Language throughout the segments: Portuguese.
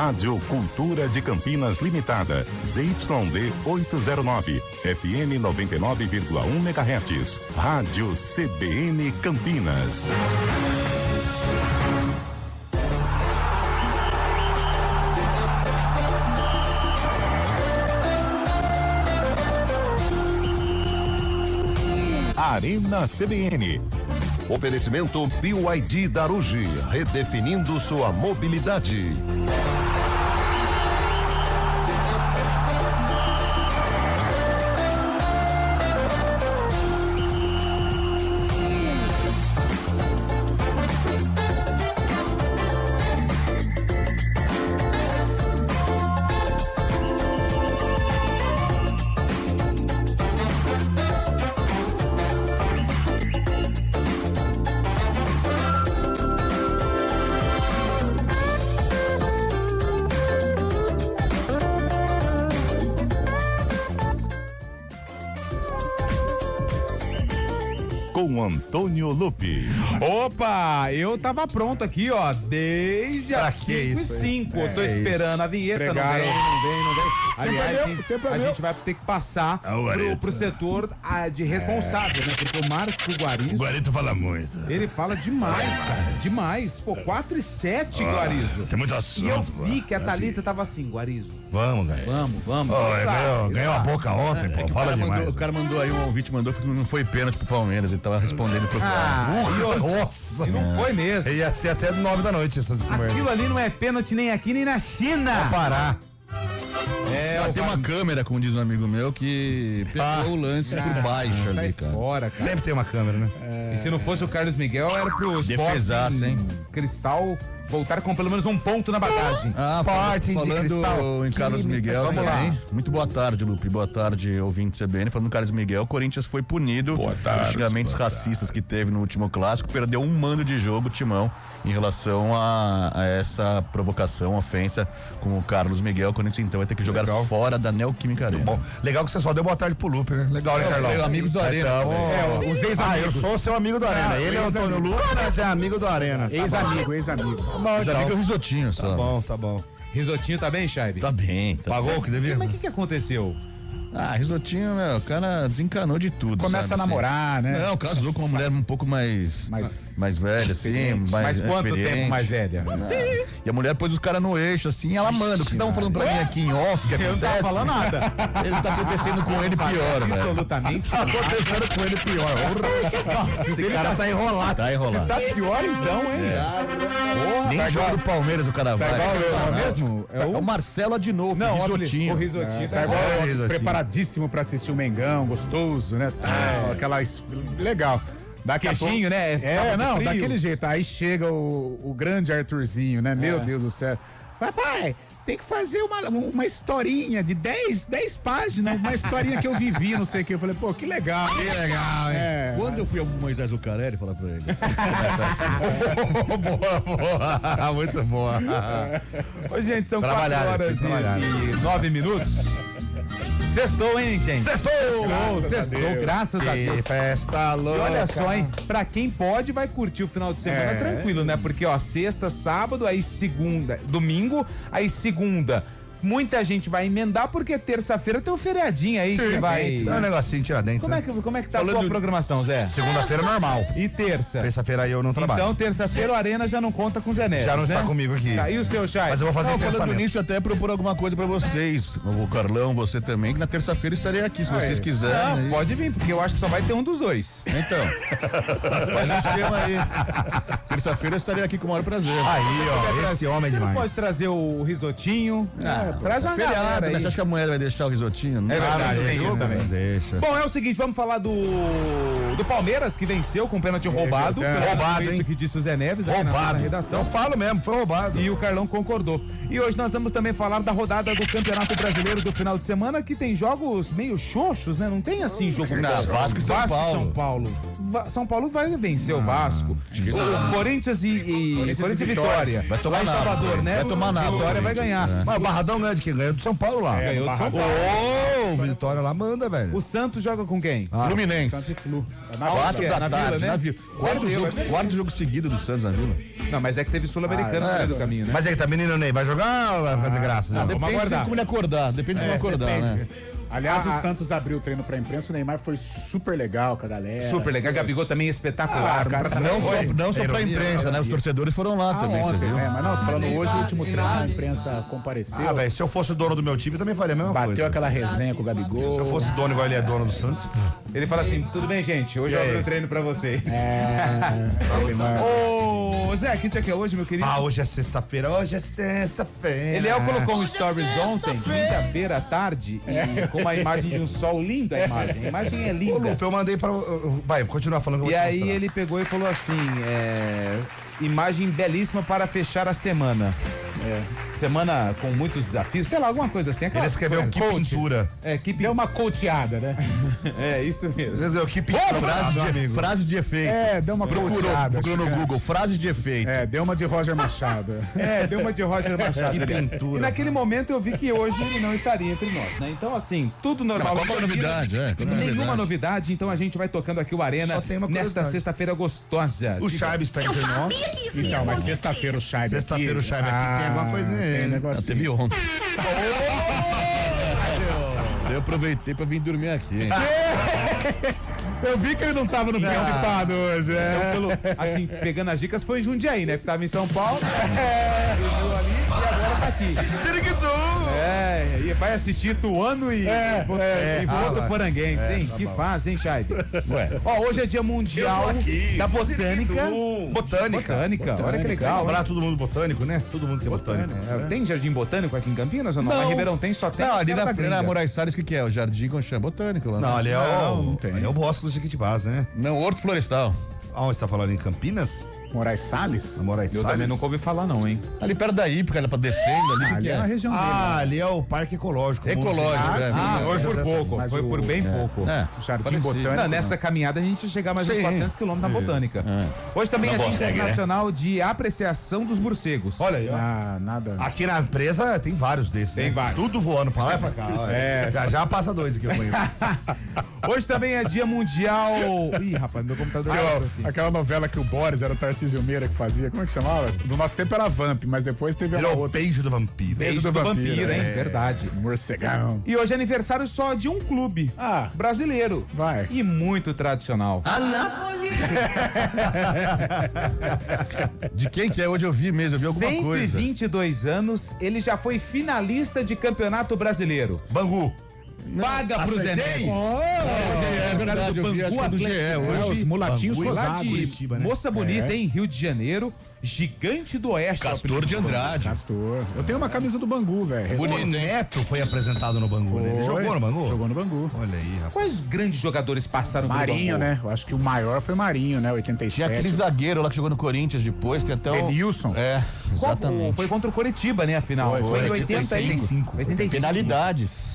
Rádio Cultura de Campinas Limitada, ZYD 809, FM 99,1 MHz. Rádio CBN Campinas. Arena CBN. Oferecimento BYD Darugi, redefinindo sua mobilidade. Com Antônio Lupi. Opa, eu tava pronto aqui, ó, desde as 5h05. Eu tô esperando a vinheta, não vem. Aliás, a gente vai ter que passar pro setor de responsável, né? Porque o Marco Guarizo... O Guarito fala muito. Ele fala demais, cara, demais. Pô, 4-7, Guarizo. Tem muito assunto. E eu vi que a Thalita tava assim, Guarizo. Vamos, velho. Vamos. Ganhou a boca ontem, pô. Fala demais. O cara mandou aí, um ouvinte mandou que não foi pênalti pro Palmeiras, ele tava respondendo pro Nossa. E não foi mesmo. Ia ser até 9 da noite essas conversas. Aquilo ali não é pênalti nem aqui, nem na China. Parar. Tem uma câmera, como diz um amigo meu, que pegou o lance por baixo sai ali, cara. fora, cara. Sempre tem uma câmera, né? E se não fosse o Carlos Miguel, era pro Defesaço, Sporting hein? Cristal voltar com pelo menos um ponto na bagagem. Sporting de falando Cristal. em Carlos Miguel, Vamos lá. também. Muito boa tarde, Lupe. Boa tarde, ouvinte CBN. Falando do Carlos Miguel, o Corinthians foi punido por xingamentos racistas que teve no último clássico. Perdeu um mando de jogo, Timão, em relação a essa provocação, ofensa com o Carlos Miguel. O Corinthians então vai ter que jogar fora da Neoquímica Arena. Bom, legal que você só deu boa tarde pro Lupe, né? Legal, né, Carlão? Amigos do Arena. Os ex-amigos. Eu sou seu amigo do Arena. Ele é o Antônio Lupe, mas é amigo do Arena. Ex-amigo. Os amigos é o risotinho só. Tá bom. Risotinho tá bem, Chaibe? Tá bem. Pagou o que devia? Mas o que aconteceu? Risotinho, meu, o cara desencanou de tudo. Começa sabe, a namorar, assim. né? Não, casou com uma mulher um pouco mais velha, assim, Mas quanto experiente. tempo mais velha? E a mulher pôs os caras no eixo, assim, e ela manda. O que vocês estavam falando pra mim aqui em off, que Eu não tava acontece? falando nada. Ele tá acontecendo com ele pior, velho. Absolutamente. Tá acontecendo com ele pior. Esse cara tá enrolado. Tá enrolado. Tá pior então, hein? Porra, Nem joga do Palmeiras o cara vai. igual eu mesmo? É o Marcelo de novo, Não, risotinho. o risotinho Tá igual É, Risotinho. preparadíssimo pra assistir o Mengão, gostoso, né? Legal. Daqui a pouco... Queixinho, né? Não, Frio. daquele jeito. Aí chega o grande Arthurzinho, né? Meu Deus do céu. Papai, tem que fazer uma historinha de 10 páginas, uma historinha que eu vivi, não sei o que. Eu falei, pô, que legal. Que legal, hein? Quando eu fui ao Moisés Zucarelli falar pra ele. Boa. Muito boa. Ô, gente, são Trabalhar, 4 horas tem que trabalhar. e 9 minutos. Sextou, hein, gente? Sextou, graças a Deus. Que festa E louca. olha só, hein? Pra quem pode, vai curtir o final de semana tranquilo, né? Porque, ó, sexta, sábado, aí segunda, domingo, aí segunda. Muita gente vai emendar porque terça-feira tem um feriadinho aí que vai... É um negocinho, Tiradentes, Como é que tá a tua programação, Zé? Segunda-feira normal. E terça? Terça-feira aí eu não trabalho. Então, terça-feira o Arena já não conta com o Zé Neves, Já não né? está comigo aqui. Tá, e o seu, Chay? Mas eu vou fazer um Falando pensamento. nisso, até propor alguma coisa pra vocês. O Carlão, você também, que na terça-feira estarei aqui, se vocês quiserem. Não, aí. pode vir, porque eu acho que só vai ter um dos dois. Então, faz um esquema aí. Terça-feira eu estarei aqui com o maior prazer. Aí, ó, esse homem é Você não demais. pode trazer o risotinho? Traz uma Feriado, galera né? aí. Você acha que a mulher vai deixar o risotinho? Não. É verdade, tem isso também. Deixa. Bom, é o seguinte, vamos falar do Palmeiras, que venceu com pênalti roubado. Roubado, Isso hein? que disse o Zé Neves aqui na Roubado. redação. Eu falo mesmo, foi roubado. E o Carlão concordou. E hoje nós vamos também falar da rodada do Campeonato Brasileiro do final de semana, que tem jogos meio xoxos, né? Não tem assim jogo. Não, Vasco e São Paulo. São Paulo vai vencer o Vasco. O Corinthians e Vitória. Vai tomar lá em nada. Salvador, né? Vai tomar nada. Vitória vai ganhar. Mas o Barradão ganha de quem? Ganhou do São Paulo lá. Ganhou do São Paulo. Ô, Vitória lá manda, velho. O Santos joga com quem? Fluminense. Santos e Flu. Na Aonde 4 que é? da Na tarde, Vila, né? na Vila. Quarto jogo seguido do Santos na Vila. Não, mas é que teve Sul-Americano no meio do caminho, né? Mas aí, tá menino Ney, vai jogar ou vai fazer graça? Depende de aguardar. como ele acordar. Depende de como acordar, né? Aliás, o Santos abriu o treino pra imprensa, o Neymar foi super legal com a galera. Super legal. Gabigol também espetacular. cara, Não só pra imprensa, né? Os torcedores foram lá também, você Ontem, viu? né? Mas não, tô falando hoje, o último treino, a imprensa compareceu. Ah, velho, se eu fosse o dono do meu time, eu também faria a mesma Bateu coisa. aquela resenha com o Gabigol. Se eu fosse dono igual ele é dono do Santos, Ele fala assim, tudo bem, gente? Hoje eu abri o treino pra vocês. Ele manda. Ô, Zé, que dia que é hoje, meu querido? hoje é sexta-feira, Ele colocou um stories ontem, quinta-feira à tarde, e com uma imagem de um sol lindo, a imagem. A imagem é Ô, linda. Lupe, eu mandei pra... Vai, continua falando que eu E vou te aí mostrar. ele pegou e falou assim, imagem belíssima para fechar a semana. Semana com muitos desafios, sei lá, alguma coisa assim. Ele escreveu que pintura. Que Deu uma coateada, né? É, isso mesmo. Às vezes eu que pintura. Frase de efeito. Deu uma Procurou coateada. no Google, frase de efeito. Deu uma de Roger Machado. Deu uma de Roger Machado. Que ali. pintura. E naquele momento eu vi que hoje ele não estaria entre nós, né? Então, assim, tudo normal. Qual é a novidade, Nenhuma novidade, então a gente vai tocando aqui o Arena Só tem uma nesta curiosidade. sexta-feira gostosa. O Chaves tá entre nós. Então, mas sexta-feira o Scheibe Sexta-feira o Scheibe aqui tem alguma coisa Tem nele. negocinho. Teve ontem. Eu aproveitei pra vir dormir aqui, hein? Eu vi que ele não tava no principado hoje. Assim, pegando as dicas, foi em Jundiaí, né? Porque tava em São Paulo, dormiu ali e agora tá aqui. E vai assistir Tuano e Voto Poranguense, hein? Que faz, hein, Scheibe? Ó, hoje é dia mundial da botânica. Botânica, olha que legal. Lembrar todo mundo botânico, né? Todo mundo que é botânico. Tem jardim botânico aqui em Campinas ou não? Lá em Ribeirão tem, só tem. Não, ali Terra da na Gringa. Moraes Salles, o que é? O Jardim Conchã Botânico lá. Não, ali é não tem. Ali é o bosque do Jequitibás, né? Não, Horto Florestal. Aonde você tá falando? Em Campinas? Moraes Salles? Na Moraes Eu Salles? também nunca ouvi falar, não, hein? Ali perto da Ípica, ela pra descendo ali, o que Ali que é a é? região dele. Ali é o Parque Ecológico. Ecológico, Ah, é. sim. Foi por essa- pouco, mas foi o- por bem pouco. É. Jardim Parecido. Botânico. Não, nessa caminhada a gente chega mais uns Sim. 400 quilômetros na Botânica. Hoje também é Dia Internacional de Apreciação dos Morcegos. Olha aí, ó. Nada. Aqui na empresa tem vários desses, Tem né? vários. Tudo voando pra lá e pra cá. Já passa dois aqui, eu conheço. Hoje também é Dia Mundial... Ih, rapaz, meu computador... aqui. Aquela novela que o Boris era o Tarcísio Meira que fazia, como é que chamava? No nosso tempo era Vamp, mas depois teve uma Virou o outra. beijo do vampiro. Beijo do vampiro, hein? Verdade. Morcegão. E hoje é aniversário só de um clube brasileiro. Vai. E muito tradicional. De quem que é? Hoje eu vi mesmo, eu vi alguma coisa. 122 anos, ele já foi finalista de Campeonato Brasileiro. Bangu. Paga pro Zé acertei? Neto. Hoje é verdade, eu vi, acho que é do GE hoje. Os mulatinhos Bangu e Lá rosados. de Curitiba, né? Moça Bonita, hein? Rio de Janeiro. Gigante do Oeste. Castor de Andrade. Castor. Eu tenho uma camisa do Bangu, velho. O Neto foi apresentado no Bangu, né? Ele jogou no Bangu? Jogou no Bangu. Olha aí, rapaz. Quais grandes jogadores passaram Marinho, pelo Bangu? né? Eu acho que o maior foi Marinho, né? 87. Tinha aquele zagueiro lá que jogou no Corinthians depois, tem até o... Denilson. É, Qual exatamente. foi contra o Coritiba, né? Afinal. Foi em 85. 85. Penalidades.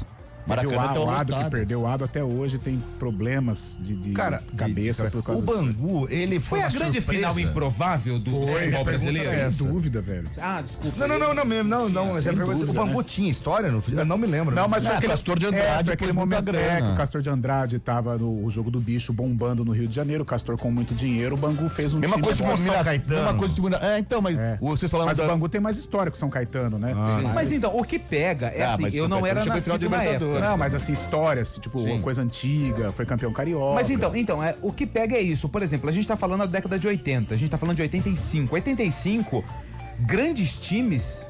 Maracanã tá O Ado, que lotado. perdeu o Ado até hoje, tem problemas de Cara, cabeça por causa o Bangu, ele Foi foi a uma grande surpresa. final improvável do futebol brasileiro? é Sem dúvida, velho. Ah, desculpa. Não mesmo, não. Mas é sem pergunta, o dúvida, Bangu tinha história no Eu não me lembro. Não, mas Ah, foi aquele Castor de Andrade foi aquele pôs muita momento grana. que o Castor de Andrade tava no jogo do bicho bombando no Rio de Janeiro, o Castor com muito dinheiro, o Bangu fez um Mesma time coisa bom. que São Caetano. Mesma coisa segunda. É, então, mas vocês falaram Mas o da... Bangu tem mais história que o São Caetano, né? Tem mais- Mas então, o que pega é assim, mas eu São não Caetano era tinha campeão de nascido na época. Libertadores. Não, mas assim, histórias, tipo, Sim. uma coisa antiga, foi campeão carioca. Mas então o que pega é isso. Por exemplo, a gente tá falando da década de 80, a gente tá falando de 85. 85, grandes times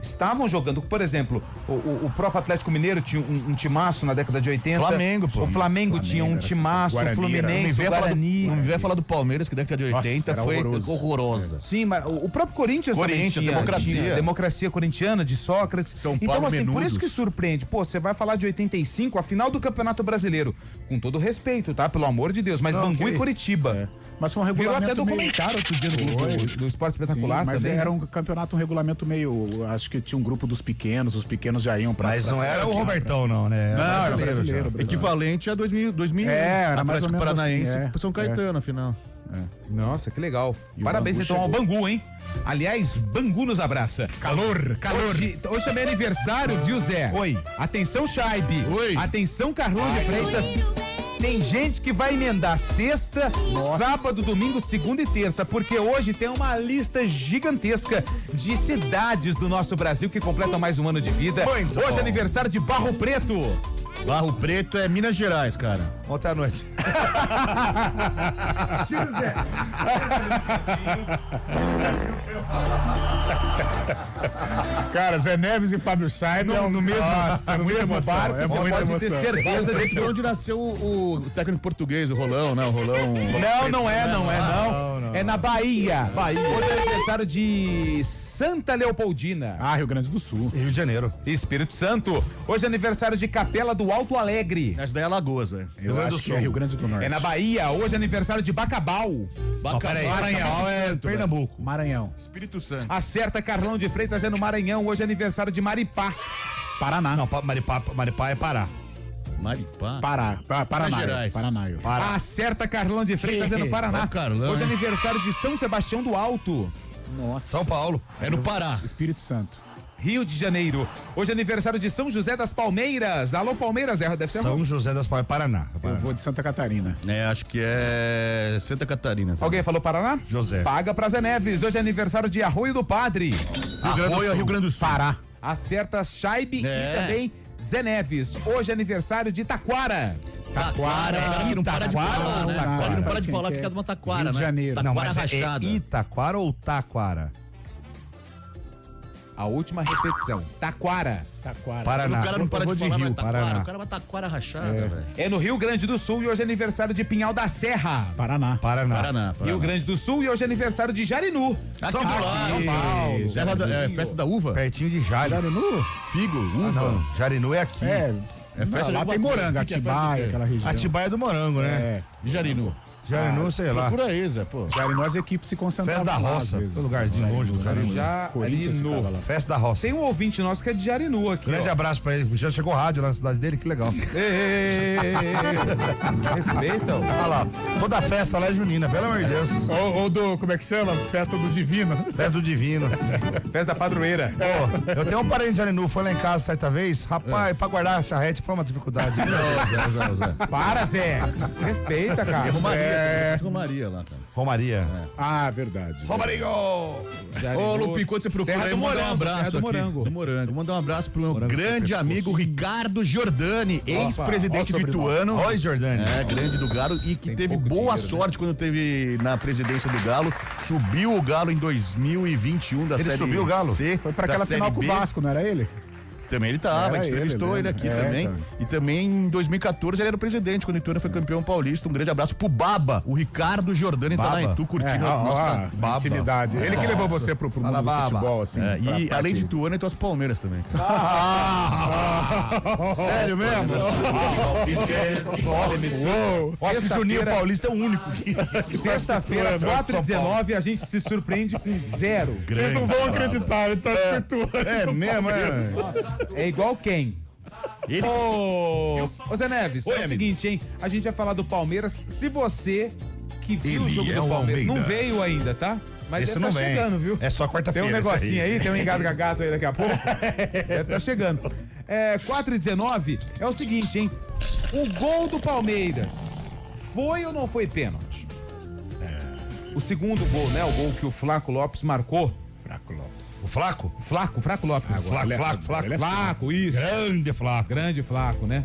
estavam jogando, por exemplo, o próprio Atlético Mineiro tinha um timaço na década de 80. Flamengo, pô. O Flamengo tinha um era timaço, o Guarani, Fluminense, o Guarani. Não me vai falar do Palmeiras, que década de 80 Nossa, era foi horroroso. horrorosa. Sim, mas o próprio Corinthians também tinha Democracia. democracia corintiana, de Sócrates. São Então, Paulo, assim, por Menudos. isso que surpreende. Pô, você vai falar de 85, a final do Campeonato Brasileiro. Com todo respeito, tá? Pelo amor de Deus. Mas Bangu e Curitiba. Mas foi um Virou regulamento até meio... documentário outro dia do Esporte Espetacular Sim, mas também. era né? um campeonato, um regulamento meio, acho que tinha um grupo dos pequenos, os pequenos já iam pra... Mas não era o Robertão, não, né? Não, era brasileiro. Equivalente a 2000 era mais ou menos Paranaense assim, São Caetano, afinal. Nossa, que legal. E o Parabéns Bangu então ao chegou. Bangu, hein? Aliás, Bangu nos abraça. Calor. Hoje também é aniversário, viu, Zé? Oi. Atenção, Chaibe. Oi. Atenção, Carlão de Freitas. Tem gente que vai emendar sexta, sábado, domingo, segunda e terça, porque hoje tem uma lista gigantesca de cidades do nosso Brasil que completam mais um ano de vida. Muito hoje bom. é aniversário de Barro Preto. Barro Preto é Minas Gerais, cara. Ontem à noite. Cara, Zé Neves e Fábio Scheibe no mesmo, no mesmo barco. Você pode ter certeza de De onde nasceu o técnico português, o Rolão, né? O Rolão. Não é na Bahia. Hoje é aniversário de Santa Leopoldina. Ah, Rio Grande do Sul. Rio de Janeiro. Espírito Santo. Hoje é aniversário de Capela do Alto Alegre. Essa daí é Alagoas, velho. Eu acho que é Rio Grande do Norte. É na Bahia. Hoje é aniversário de Bacabal. Peraí, Maranhão é Pernambuco. Maranhão. Espírito Santo. Acerta, Carlão de Freitas é no Maranhão. Hoje é aniversário de Maripá. Paraná. Não, Maripá é Pará. Maripá. Paraná. Minas Gerais. Paraná. Acerta, Carlão de Freitas é no Paraná. Ó, Carlão. Hoje é aniversário de São Sebastião do Alto. Nossa. São Paulo. É no Pará. Espírito Santo. Rio de Janeiro. Hoje é aniversário de São José das Palmeiras. Alô, Palmeiras, deve ser São José das Palmeiras, Paraná. Eu vou de Santa Catarina. É, acho que é Santa Catarina. Alguém falou Paraná? José. Paga pra Zé Neves. Hoje é aniversário de Arroio do Padre. Rio Grande do Sul. Pará. Acerta Chaibe É. e também Zé Neves. Hoje é aniversário de Taquara. Taquara. Não para de falar, né? Taquara. Ele não para Faz de quem falar quer. que é de uma taquara, Rio de né? Janeiro. Não, Taquara mas rachada. é Itaquara ou Taquara? A última repetição. Taquara. Paraná. O cara não para Eu vou de falar, Rio, mas taquara. Paraná. O cara é uma taquara rachada, velho. É no Rio Grande do Sul e hoje é aniversário de Pinhal da Serra. Paraná. Paraná. Paraná. Rio Grande do Sul e hoje é aniversário de Jarinu. São Paulo. Serra da- festa da uva? Pertinho de Jales. Jarinu? Figo, Ah, uva. não. Jarinu é aqui. É. festa lá de tem alguma coisa. Moranga, O que que é festa Atibaia, de quê? aquela região. Atibaia do Morango, né? É. De Jarinu. Jarinu, sei lá. Procura aí, Zé, pô. Jarinu, as equipes se concentravam Festa da lá, Roça, às vezes. esse lugarzinho longe do Jarinu. Corinthians Jarinu. ficava lá. Festa da Roça. Tem um ouvinte nosso que é de Jarinu aqui. Grande ó. abraço pra ele. Já chegou rádio lá na cidade dele, que legal. Respeitam. Olha lá, toda festa lá é junina, pelo amor de Deus. Ou do, como é que chama? Festa do Divino. Festa do Divino. Festa da padroeira. Pô, eu tenho um parente de Jarinu, foi lá em casa certa vez, rapaz, pra guardar a charrete foi uma dificuldade. Para, Zé. Respeita, cara. Romaria lá, cara. Romaria. Ah, verdade. Romarinho! Ô, Lupi, enquanto você procura Terra aí, do mandar um Morango, abraço terra do aqui. Morango. Do Morango. Mandar um abraço pro meu Morango grande sem amigo pescoço. Ricardo Giordani, ex-presidente ó o do Ituano. Oi, Jordani. É, grande do Galo e que Tem teve pouco boa dinheiro, sorte quando teve na presidência do Galo. Subiu o Galo em 2021 da Ele Série subiu o Galo? C. Foi pra da aquela Série final com o B. Vasco, não era ele? Também ele tava, Era a gente entrevistou ele, ele aqui lembra? também. Então. E também em 2014 ele era o presidente, quando o Ituano foi campeão paulista. Um grande abraço pro Baba, o Ricardo Giordani, tá lá em Baba. Itu curtindo ó, a nossa ó, intimidade. Ele que levou você pro mundo Fala, do Baba. futebol, assim. É, pra e parte- além de Ituano, ele torce pro Palmeiras também. Sério mesmo? Nossa, Acho que Juninho Paulista é o único que. Sexta-feira, 4h19, a gente se surpreende com 0. Vocês não vão acreditar, ele tá perturbando. É mesmo, é. É igual quem? Eles... Ô Zé Neves, é o amigo. seguinte, hein? A gente vai falar do Palmeiras. Se você que viu o Ele jogo é do o Palmeiras não Almeida. veio ainda, tá? Mas Esse deve não tá vem. chegando, viu? É só Tem quarta-feira. um esse negocinho aí, tem um engasga-gato aí daqui a pouco. Deve tá chegando. 4h19 é o seguinte, hein? O gol do Palmeiras foi ou não foi pênalti? O segundo gol, né? O gol que o Flaco Lopes marcou. Fraco Lopes. O Flaco? Flaco Lopes. Flaco, isso. Grande Flaco. Grande Flaco, né?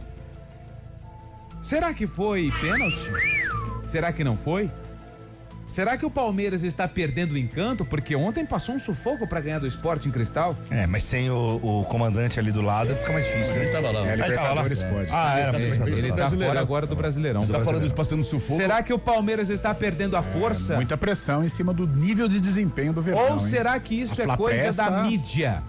Será que foi pênalti? Será que não foi? Será que o Palmeiras está perdendo o encanto? Porque ontem passou um sufoco para ganhar do Sport em Cristal. É, mas sem o comandante ali do lado fica mais difícil, Ele né? tava lá. É, Ele tava lá. Libertadores pode. Ah, era pra Ele tá Brasileirão. fora agora do Brasileirão. Você tá falando de passando sufoco? Será que o Palmeiras está perdendo a força? Muita pressão em cima do nível de desempenho do Verdão, Ou hein? será que isso A é coisa Flapress da tá- mídia?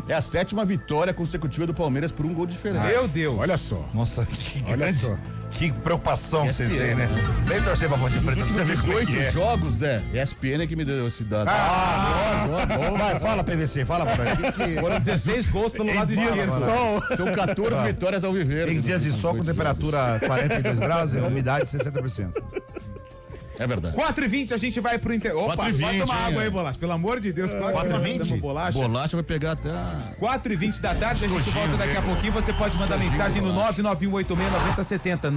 É a 7ª vitória consecutiva do Palmeiras por um gol de diferença. Meu Deus. Olha só. Nossa, que Olha grande, só. Que preocupação vocês têm, né? Vem torcer pra Ponte Preta pra você ver como é que 8 é. jogos, Zé. ESPN que me deu esse dado. Vai, fala, PVC, fala pra mim. Foram 16 gols pelo lado esquerdo. São 14 vitórias ao viver. Em dias de sol com temperatura 42 graus e umidade 60%. É verdade. 4h20 a gente vai pro intervalo. Opa, 4h20, vai tomar água hein? aí, Bolacha. Pelo amor de Deus, quase 4h20? bolacha. Bolacha vai pegar até 4h20 da tarde, a gente volta daqui a pouquinho. Você pode mandar mensagem no 991869070.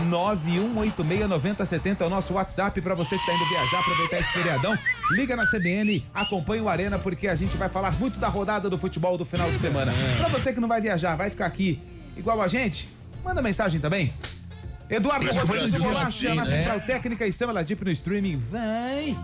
991869070 é o nosso WhatsApp pra você que tá indo viajar, aproveitar esse feriadão. Liga na CBN, acompanha o Arena, porque a gente vai falar muito da rodada do futebol do final de semana. Pra você que não vai viajar, vai ficar aqui igual a gente, manda mensagem também. Eduardo Rodrigues Bolacha na Central Técnica e Samela Deep no streaming. Vai!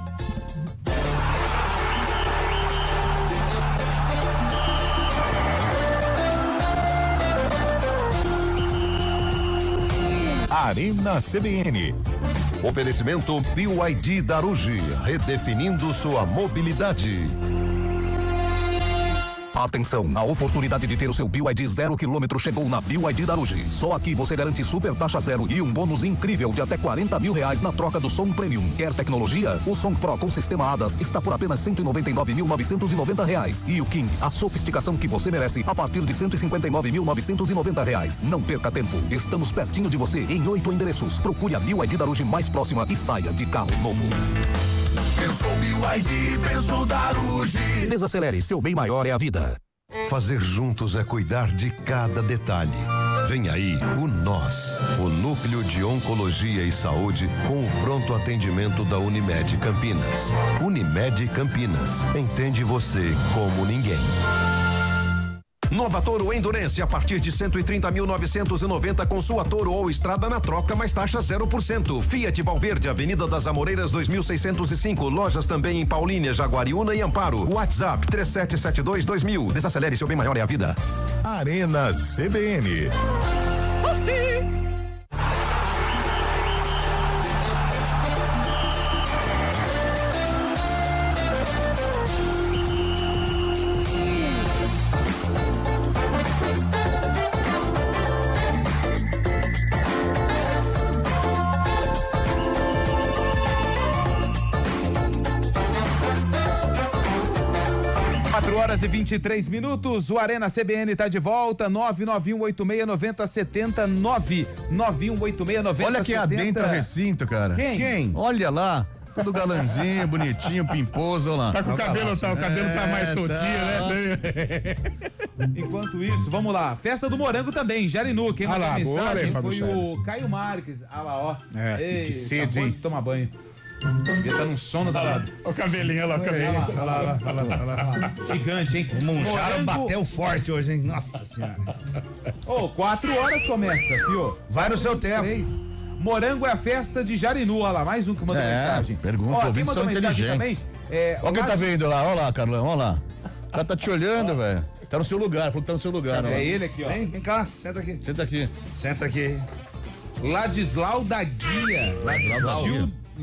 Arena CBN. Oferecimento BYD Darugi, redefinindo sua mobilidade. Atenção, a oportunidade de ter o seu BYD 0 km chegou na BYD Darugi. Só aqui você garante super taxa zero e um bônus incrível de até R$40 mil na troca do som Premium. Quer tecnologia? O som Pro com sistema ADAS está por apenas R$199.990. E o King, a sofisticação que você merece, a partir de R$159.990. Não perca tempo, estamos pertinho de você em 8 endereços. Procure a BYD Darugi mais próxima e saia de carro novo. Pensou BYD, pensou Darugi. Desacelere, seu bem maior é a vida. Fazer juntos é cuidar de cada detalhe. Vem aí o NOS, o Núcleo de Oncologia e Saúde, com o pronto atendimento da Unimed Campinas. Unimed Campinas, entende você como ninguém. Nova Toro Endurance a partir de 130.990 com sua Toro ou Estrada na troca, mais taxa 0%. Fiat Valverde, Avenida das Amoreiras 2605. Lojas também em Paulínia, Jaguariúna e Amparo. WhatsApp 37722000. Desacelere, seu bem maior é a vida. Arena CBN. 4h23. O Arena CBN tá de volta. 991869070. 991869070. Olha quem adentra o recinto, cara. Quem? Olha lá. Todo galanzinho, bonitinho, pimposo, olha lá. Tá com o cabelo, o cabelo tá mais soltinho, né? Enquanto isso, vamos lá. Festa do Morango também, Jarinu. Quem mandou mensagem foi o Caio Marques. Ah lá, ó. Que sede, hein? Toma banho. Devia estar num sono danado. O cabelinho, olha lá, o cabelinho. Olha lá. Gigante, hein? O Muncharo bateu forte hoje, hein? Nossa senhora. 4 horas começa, fio. Vai no seu tempo. 3. Morango é a festa de Jarinu. Olha lá, mais um que mandou mensagem. Pergunta, quem mandou mensagem também? Olha quem tá vendo lá, olha lá, Carlão, olha lá. O cara tá te olhando, velho. Tá no seu lugar, falou que tá no seu lugar. É ele aqui, ó. Vem cá, senta aqui. Senta aqui. Senta aqui. Ladislau da Guia.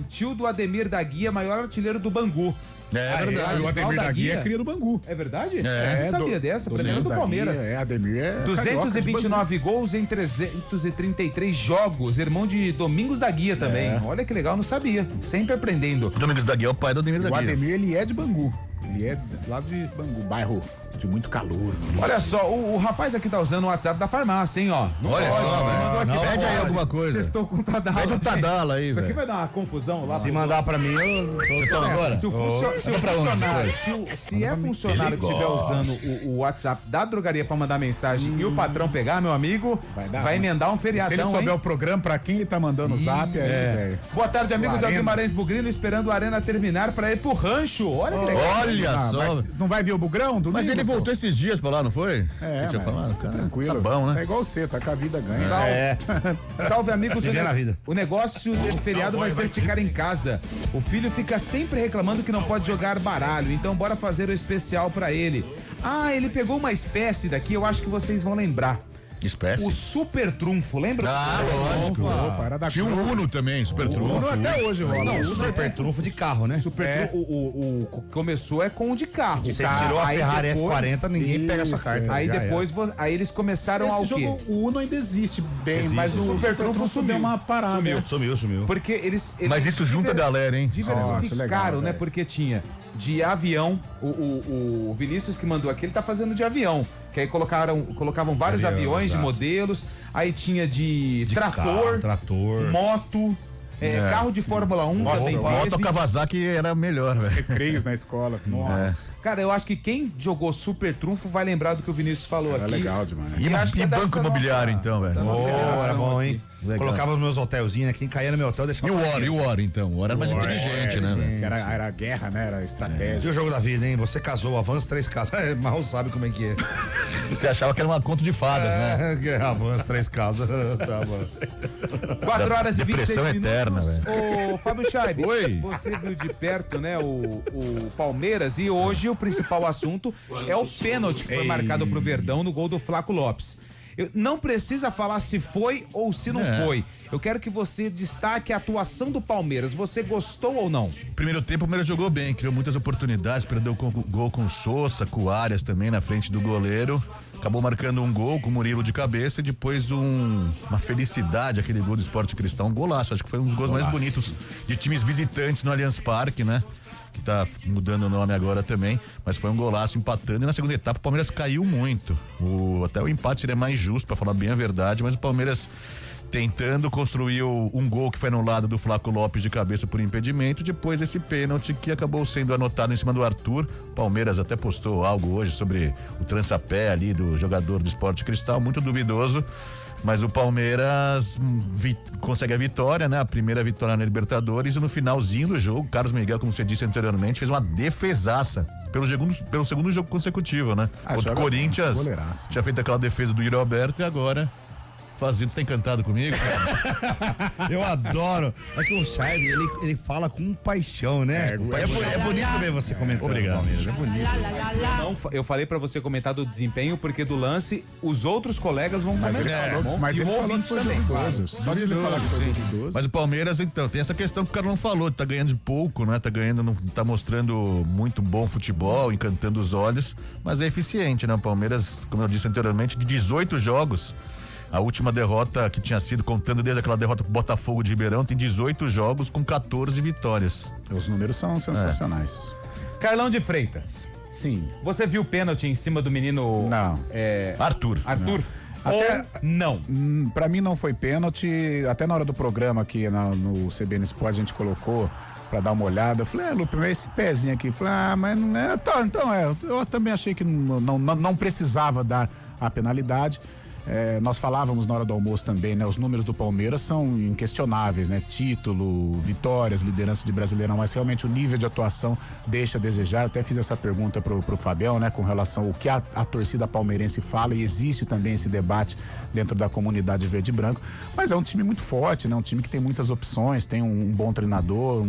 Tio do Ademir da Guia, maior artilheiro do Bangu. É verdade. O Ademir da Guia é cria do Bangu. É verdade? É. Eu não sabia dessa, pelo menos do Palmeiras. Ademir é 229 gols em 333 jogos. Irmão de Domingos da Guia também. Olha que legal, não sabia. Sempre aprendendo. Domingos da Guia é o pai do Ademir da Guia. O Ademir, ele é de Bangu. Ele é lá de Bangu, bairro de muito calor. Olha só, o rapaz aqui tá usando o WhatsApp da farmácia, hein, ó. Não Olha pode, só, velho. Pede aí alguma coisa. Vocês estão com o Tadala. Pede o Tadala aí, Isso aqui velho. vai dar uma confusão lá. Se mandar pra mim, eu Então agora? Se o funcionário, se é funcionário que estiver usando o WhatsApp da drogaria pra mandar mensagem e o patrão pegar, meu amigo, vai emendar um feriadão, Se ele souber hein? o programa, pra quem ele tá mandando o zap, aí, velho. Boa tarde, amigos. É o Arena. Guimarães Bugrino esperando a Arena terminar pra ir pro rancho. Olha que legal. Olha só. Não vai ver o Bugrão? Domingo, Mas ele voltou esses dias pra lá, não foi? É, tinha mas falado, cara. tranquilo. Tá bom, né? Tá igual você, tá com a vida ganha. Salve, amigos. Vivendo a vida. O negócio desse feriado vai ser ficar em casa. O filho fica sempre reclamando que não pode jogar baralho, então bora fazer o especial pra ele. Ah, ele pegou uma espécie daqui, eu acho que vocês vão lembrar. Espécie? O Super Trunfo, lembra? Lógico. Opa, era da Tinha o Uno também, Super O Trunfo. Uno até hoje rola. Não, O Uno Super trunfo de carro, né? O começou com o de carro. Você tirou a Aí Ferrari depois- F40, ninguém pega a sua carta. Aí Já depois aí eles começaram ao Esse quê? jogo, o Uno ainda existe bem, Existe. mas o Super Super Trunfo Trunfo deu uma parada. Sumiu. Porque eles Mas isso junta a galera, hein? diversificaram, Nossa, legal, né? velho. Porque tinha de avião, o Vinícius que mandou aqui, ele tá fazendo de avião. Que aí colocavam vários Avião, aviões exato. de modelos. Aí tinha de trator, carro, trator. moto, carro de Fórmula 1 também Moto teve. Kawasaki era melhor, velho. Recreios na escola. Nossa, Cara, eu acho que quem jogou Super Trunfo vai lembrar do que o Vinícius falou era aqui. legal demais. E, acho que e é banco dessa imobiliário, nossa- então, velho. da nossa geração Era bom, hein? aqui. Legal. Colocava nos meus hotelzinhos, quem caía no meu hotel deixava. E o War, então? O War era mais inteligente, né, velho? Que era guerra, né? Era E estratégia. o jogo da vida, hein? Você casou, avança 3 casas. Mal sabe como é que é. Você achava que era uma conto de fadas, né? Avança 3 casas. Tá bom. 4 horas e 26 Depressão minutos. eterna, Ô, Fábio Chaves, Oi. você viu de perto, né, o Palmeiras, e hoje o principal assunto é o pênalti que foi marcado pro Verdão no gol do Flaco Lopes. Não precisa falar se foi ou se não foi. Eu quero que você destaque a atuação do Palmeiras. Você gostou ou não? Primeiro tempo, o Palmeiras jogou bem, criou muitas oportunidades, perdeu gol com o Sousa, com o Arias também na frente do goleiro. Acabou marcando um gol com o Murilo de cabeça e depois uma felicidade, aquele gol do Sport Cristal, um golaço. Acho que foi um dos gols mais bonitos de times visitantes no Allianz Parque, né? Que tá mudando o nome agora também, mas foi um golaço empatando e na segunda etapa o Palmeiras caiu muito. Até o empate seria mais justo, pra falar bem a verdade, mas o Palmeiras tentando construir um gol que foi anulado do Flaco Lopes de cabeça por impedimento, depois esse pênalti que acabou sendo anotado em cima do Arthur. O Palmeiras até postou algo hoje sobre o trançapé ali do jogador do Sport Cristal, muito duvidoso. Mas o Palmeiras consegue a vitória, né? A primeira vitória na Libertadores e no finalzinho do jogo, Carlos Miguel, como você disse anteriormente, fez uma defesaça pelo segundo jogo consecutivo, né? O Corinthians goleiraço. tinha feito aquela defesa do Yuri Alberto e agora fazendo. Você tá encantado comigo, cara? Eu adoro. É que o Chay, ele fala com paixão, né? É bonito ver você comentando. Obrigado. Palmeiras, é bonito. Não, eu falei pra você comentar do desempenho, porque do lance, os outros colegas vão comentar, tá bom? Mas E ele o falou ouvinte que foi também, claro. duvidoso. Só de ele falar que foi duvidoso. Mas o Palmeiras, então, tem essa questão que o cara não falou, tá ganhando de pouco, né? Tá mostrando muito bom futebol, encantando os olhos, mas é eficiente, né? O Palmeiras, como eu disse anteriormente, de 18 jogos, a última derrota que tinha sido, contando desde aquela derrota pro Botafogo de Ribeirão, tem 18 jogos com 14 vitórias. Os números são sensacionais. Carlão de Freitas, Sim. você viu o pênalti em cima do menino... Não. Arthur. Arthur? Até- Ou não? Pra mim não foi pênalti. Até na hora do programa aqui no CBN Sport a gente colocou pra dar uma olhada. Eu falei, Lupe, esse pezinho aqui. Eu falei, mas não é. Tá, então eu também achei que não precisava dar a penalidade. Nós falávamos na hora do almoço também, né? Os números do Palmeiras são inquestionáveis, né? Título, vitórias, liderança de Brasileirão, mas realmente o nível de atuação deixa a desejar. Até fiz essa pergunta pro Fabião, né? Com relação ao que a torcida palmeirense fala, e existe também esse debate dentro da comunidade verde e branco, mas é um time muito forte, né? Um time que tem muitas opções, tem um bom treinador,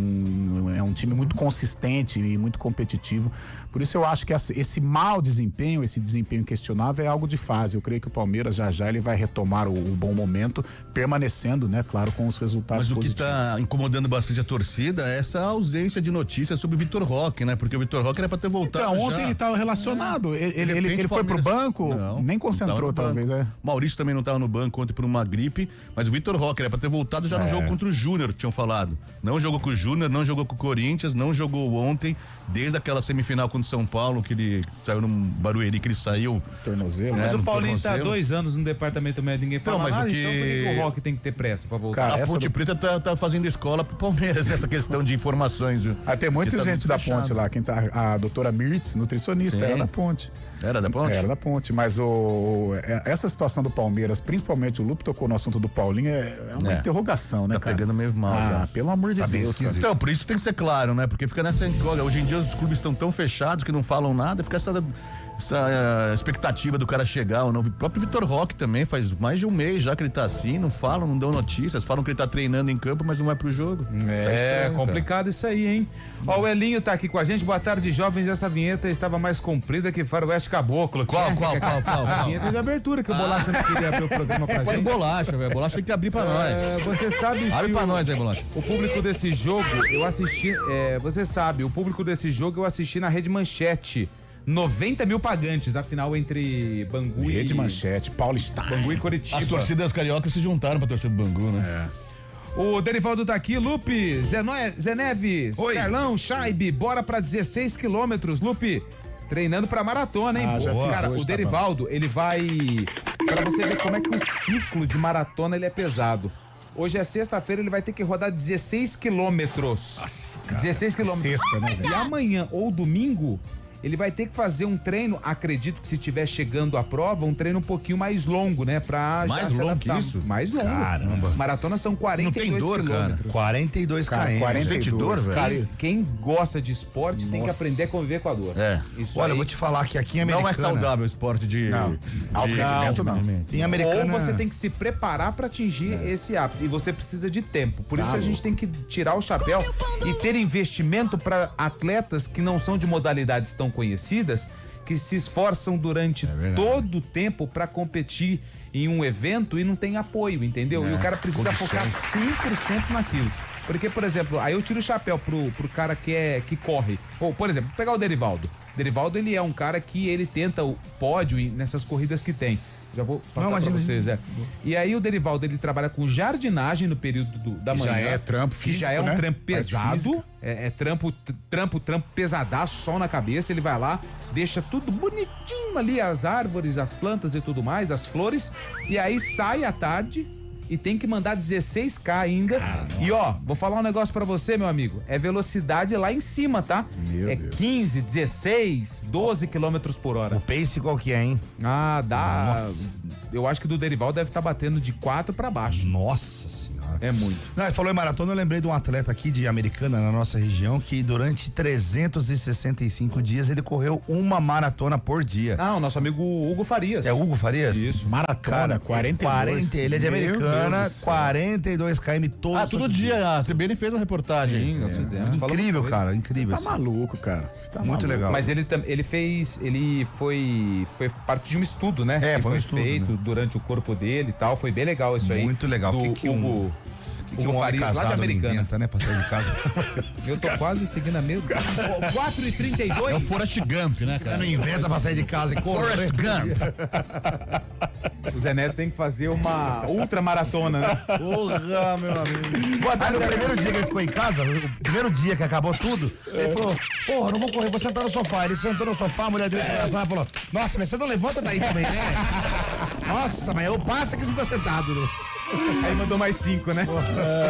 é um time muito consistente e muito competitivo. Por isso eu acho que esse mau desempenho, esse desempenho questionável é algo de fase. Eu creio que o Palmeiras já ele vai retomar o bom momento, permanecendo, né, claro, com os resultados Mas o que positivos. tá incomodando bastante a torcida é essa ausência de notícias sobre o Vitor Roque, né? Porque o Vitor Roque era pra ter voltado Então, já. ontem ele estava relacionado, ele repente, foi pro Palmeiras- banco, Não, nem não concentrou tava no talvez, banco. Maurício também não estava no banco ontem por uma gripe, mas o Vitor Roque era pra ter voltado já no jogo contra o Júnior, tinham falado. Não jogou com o Júnior, não jogou com o Corinthians, não jogou ontem, desde aquela semifinal contra o São Paulo, que ele saiu no Barueri, que ele saiu. Tornozelo, Mas né? o Paulinho tá há tornozelo. 2 anos no departamento médico, ninguém fala Então, mas nada, o que- então por que o Roque tem que ter pressa pra voltar? Cara, A essa Ponte do- Preta tá fazendo escola pro Palmeiras, essa questão de informações, viu? Tem muita Porque tá gente muito da fechado. Ponte lá, a doutora Mirtz, nutricionista, Sim. era da Ponte. Era da Ponte? Era da Ponte, mas essa situação do Palmeiras, principalmente o Lupe tocou no assunto do Paulinho, é uma interrogação, né, Tá cara? pegando meio mal, já. pelo amor de Deus, cara. Então, por isso tem que ser claro, né? Porque fica nessa incógnita. Hoje em dia os clubes estão tão fechados que não falam nada, fica essa expectativa do cara chegar ou não. O próprio Vitor Roque também faz mais de um mês já que ele tá assim, não falam, não dão notícias, falam que ele tá treinando em campo, mas não vai pro jogo. Tá É estranho, complicado isso aí, hein? Ó, o Elinho tá aqui com a gente. Boa tarde, jovens. Essa vinheta estava mais comprida que Faroeste Caboclo. Qual? A vinheta de abertura que o Bolacha não queria abrir o programa pra Põe gente. Bolacha, velho. Bolacha tem que abrir pra nós. Você sabe se Abre pra nós aí, Bolacha. o público desse jogo, eu assisti, você sabe, o público desse jogo eu assisti na Rede Manchete. 90 mil pagantes, a final entre Bangu e... Rede Manchete, Paulistano. Bangu e Coritiba. As torcidas cariocas se juntaram pra torcer do Bangu, né? O Derivaldo tá aqui, Lupe, Zé Neves, Oi. Carlão, Chaibe, bora pra 16 quilômetros, Lupe. Treinando pra maratona, hein? Já fiz Cara, hoje, o tá Derivaldo, ele vai... Pra você ver como é que o ciclo de maratona, ele é pesado. Hoje é sexta-feira, ele vai ter que rodar 16 quilômetros. Nossa, cara. 16 quilômetros. Sexta, né, velho? E amanhã ou domingo, ele vai ter que fazer um treino, acredito que se estiver chegando à prova, um treino um pouquinho mais longo, né? Pra Mais já se longo que adaptar. isso? Mais longo. Caramba. Maratona são 42 Não tem dor, quilômetros. 42 Cara, km. 42, Sente dor, velho? cara. Quem gosta de esporte tem que Nossa. aprender a conviver com a dor. Isso Olha, aí. eu vou te falar que aqui em Americana... Não é saudável o esporte de... Não. Alto rendimento, não. Em Americana... Ou você tem que se preparar para atingir esse ápice. E você precisa de tempo. Por isso a gente tem que tirar o chapéu e ter investimento para atletas que não são de modalidades tão conhecidas, que se esforçam durante todo o tempo para competir em um evento e não tem apoio, entendeu? E o cara precisa focar 100% naquilo. Porque, por exemplo, aí eu tiro o chapéu pro cara que corre. Ou, por exemplo, pegar o Derivaldo. Derivaldo, ele é um cara que ele tenta o pódio nessas corridas que tem. Já vou passar pra vocês, E aí o Derivaldo, ele trabalha com jardinagem no período da manhã. Já é trampo que físico, já é um né? trampo Parte pesado. física. É trampo pesadaço, sol na cabeça. Ele vai lá, deixa tudo bonitinho ali, as árvores, as plantas e tudo mais, as flores. E aí sai à tarde e tem que mandar 16K ainda. E ó, vou falar um negócio pra você, meu amigo. É velocidade lá em cima, tá? Meu Deus. 15, 16, 12 quilômetros por hora. O pace qual que é, hein? Ah, dá. Eu acho que do Derivaldo deve estar batendo de 4 pra baixo. Nossa senhora. É muito. Não, ele falou em maratona, eu lembrei de um atleta aqui de Americana, na nossa região, que durante 365 dias ele correu uma maratona por dia. Ah, o nosso amigo Hugo Farias. É Hugo Farias? Isso. Maratona, 42. Ele é de Meu Americana, Deus do céu. 42 km todos. todo dia. A CBN fez uma reportagem. Sim, nós fizemos. Incrível, cara, incrível. Tá maluco, cara. Você tá Muito maluco. legal. Mas ele foi parte de um estudo, né? É, que foi um foi estudo, feito durante o corpo dele e tal. Foi bem legal isso aí. Muito legal. Do Que Hugo um homem Farias, lá de casado Americana. inventa, né, pra sair de casa. Eu tô quase seguindo a mesma. 4h32. É o Forrest Gump, né, cara? Não inventa pra sair de casa e correr. Forrest Gump. O Zé Neto tem que fazer uma ultramaratona, né? Porra, meu amigo. Boa tarde. No primeiro dia que ele ficou em casa, o primeiro dia que acabou tudo, ele falou, porra, não vou correr, vou sentar no sofá. Ele sentou no sofá, a mulher dele se engraçada e falou, nossa, mas você não levanta daí também, né? Nossa, mas eu passo que você tá sentado. Né? Aí mandou mais 5, né?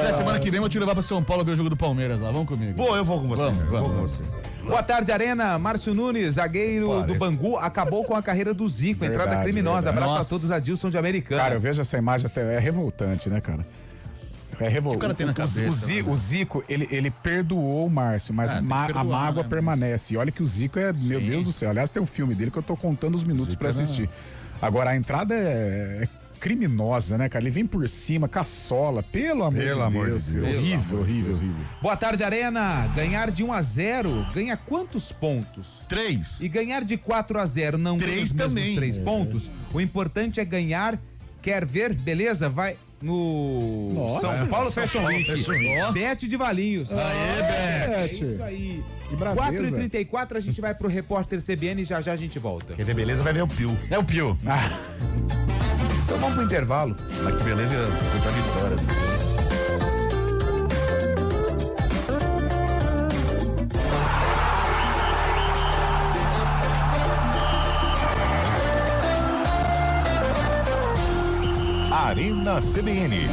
Mas semana que vem eu vou te levar pra São Paulo ver o jogo do Palmeiras lá. Vamos comigo. Pô, eu vou com você. Vamos, eu vamos, vou com vamos. você. Boa tarde, Arena. Márcio Nunes, zagueiro Parece. do Bangu, acabou com a carreira do Zico. Entrada Verdade, criminosa. verdade. Abraço a Nossa. todos, Adilson de Americana. Cara, eu vejo essa imagem até, é revoltante, né, cara? É revoltante. O cara tem na cabeça, O Zico, ele perdoou o Márcio, mas tem que a perdoar, mágoa né, permanece. E olha que o Zico é, meu Deus do céu. Aliás, tem um filme dele que eu tô contando os minutos pra assistir. Agora, a entrada é criminosa, né, cara? Ele vem por cima, caçola, pelo amor de Deus. Horrível, horrível. Boa tarde, Arena. Ganhar de 1-0 ganha quantos pontos? 3. E ganhar de 4-0 não ganha Três os mesmos também. 3 pontos? O importante é ganhar. Quer ver? Beleza? Vai no Nossa, São Paulo São Fashion Paulo Week. Fashion Week. Bete de Valinhos. Aê, Bete. É isso aí. Que braveza. 4h34 a gente vai pro repórter CBN e já a gente volta. Quer ver beleza, vai ver o Pio. É o Pio. Então vamos pro intervalo. Mas que beleza contar a vitória. Arena CBN.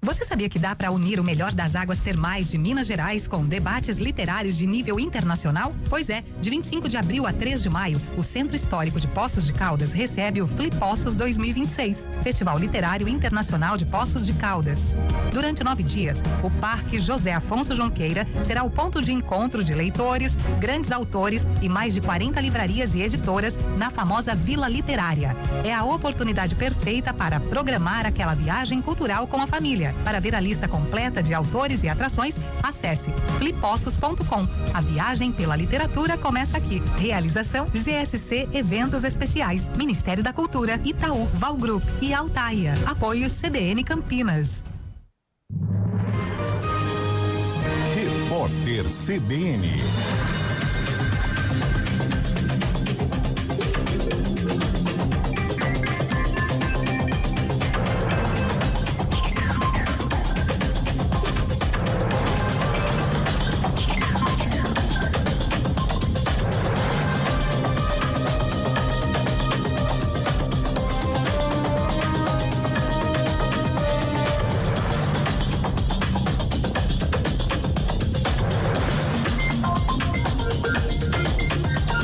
Você sabia que dá para unir o melhor das águas termais de Minas Gerais com debates literários de nível internacional? Pois é, de 25 de abril a 3 de maio, o Centro Histórico de Poços de Caldas recebe o Flipossos 2026, Festival Literário Internacional de Poços de Caldas. Durante 9 dias, o Parque José Afonso Jonqueira será o ponto de encontro de leitores, grandes autores e mais de 40 livrarias e editoras na famosa Vila Literária. É a oportunidade perfeita para programar aquela viagem cultural com a família. Para ver a lista completa de autores e atrações, acesse flipossos.com. A viagem pela literatura começa aqui. Realização GSC Eventos Especiais, Ministério da Cultura, Itaú, Val Group e Altaia. Apoio CBN Campinas. Repórter CBN.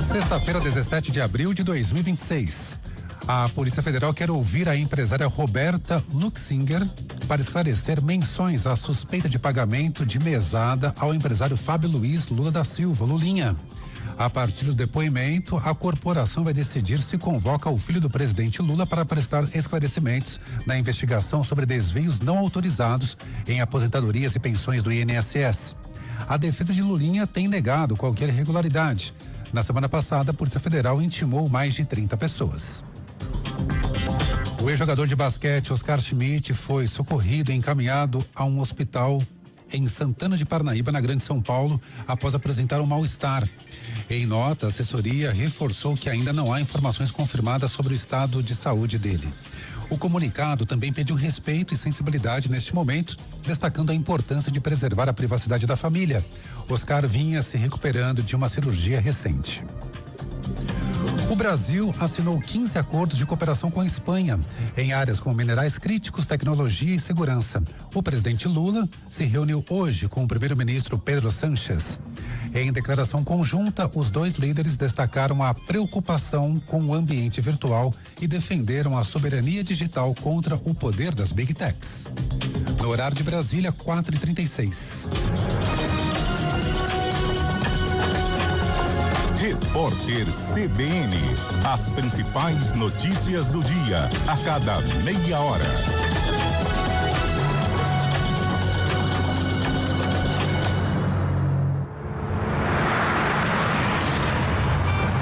Sexta-feira, 17 de abril de 2026. A Polícia Federal quer ouvir a empresária Roberta Luxinger para esclarecer menções à suspeita de pagamento de mesada ao empresário Fábio Luiz Lula da Silva, Lulinha. A partir do depoimento, a corporação vai decidir se convoca o filho do presidente Lula para prestar esclarecimentos na investigação sobre desvios não autorizados em aposentadorias e pensões do INSS. A defesa de Lulinha tem negado qualquer irregularidade. Na semana passada, a Polícia Federal intimou mais de 30 pessoas. O ex-jogador de basquete Oscar Schmidt foi socorrido e encaminhado a um hospital em Santana de Parnaíba, na Grande São Paulo, após apresentar um mal-estar. Em nota, a assessoria reforçou que ainda não há informações confirmadas sobre o estado de saúde dele. O comunicado também pediu respeito e sensibilidade neste momento, destacando a importância de preservar a privacidade da família. Oscar vinha se recuperando de uma cirurgia recente. O Brasil assinou 15 acordos de cooperação com a Espanha, em áreas como minerais críticos, tecnologia e segurança. O presidente Lula se reuniu hoje com o primeiro-ministro Pedro Sánchez. Em declaração conjunta, os dois líderes destacaram a preocupação com o ambiente virtual e defenderam a soberania digital contra o poder das Big Techs. No horário de Brasília, 4h36. Repórter CBN. As principais notícias do dia, a cada meia hora.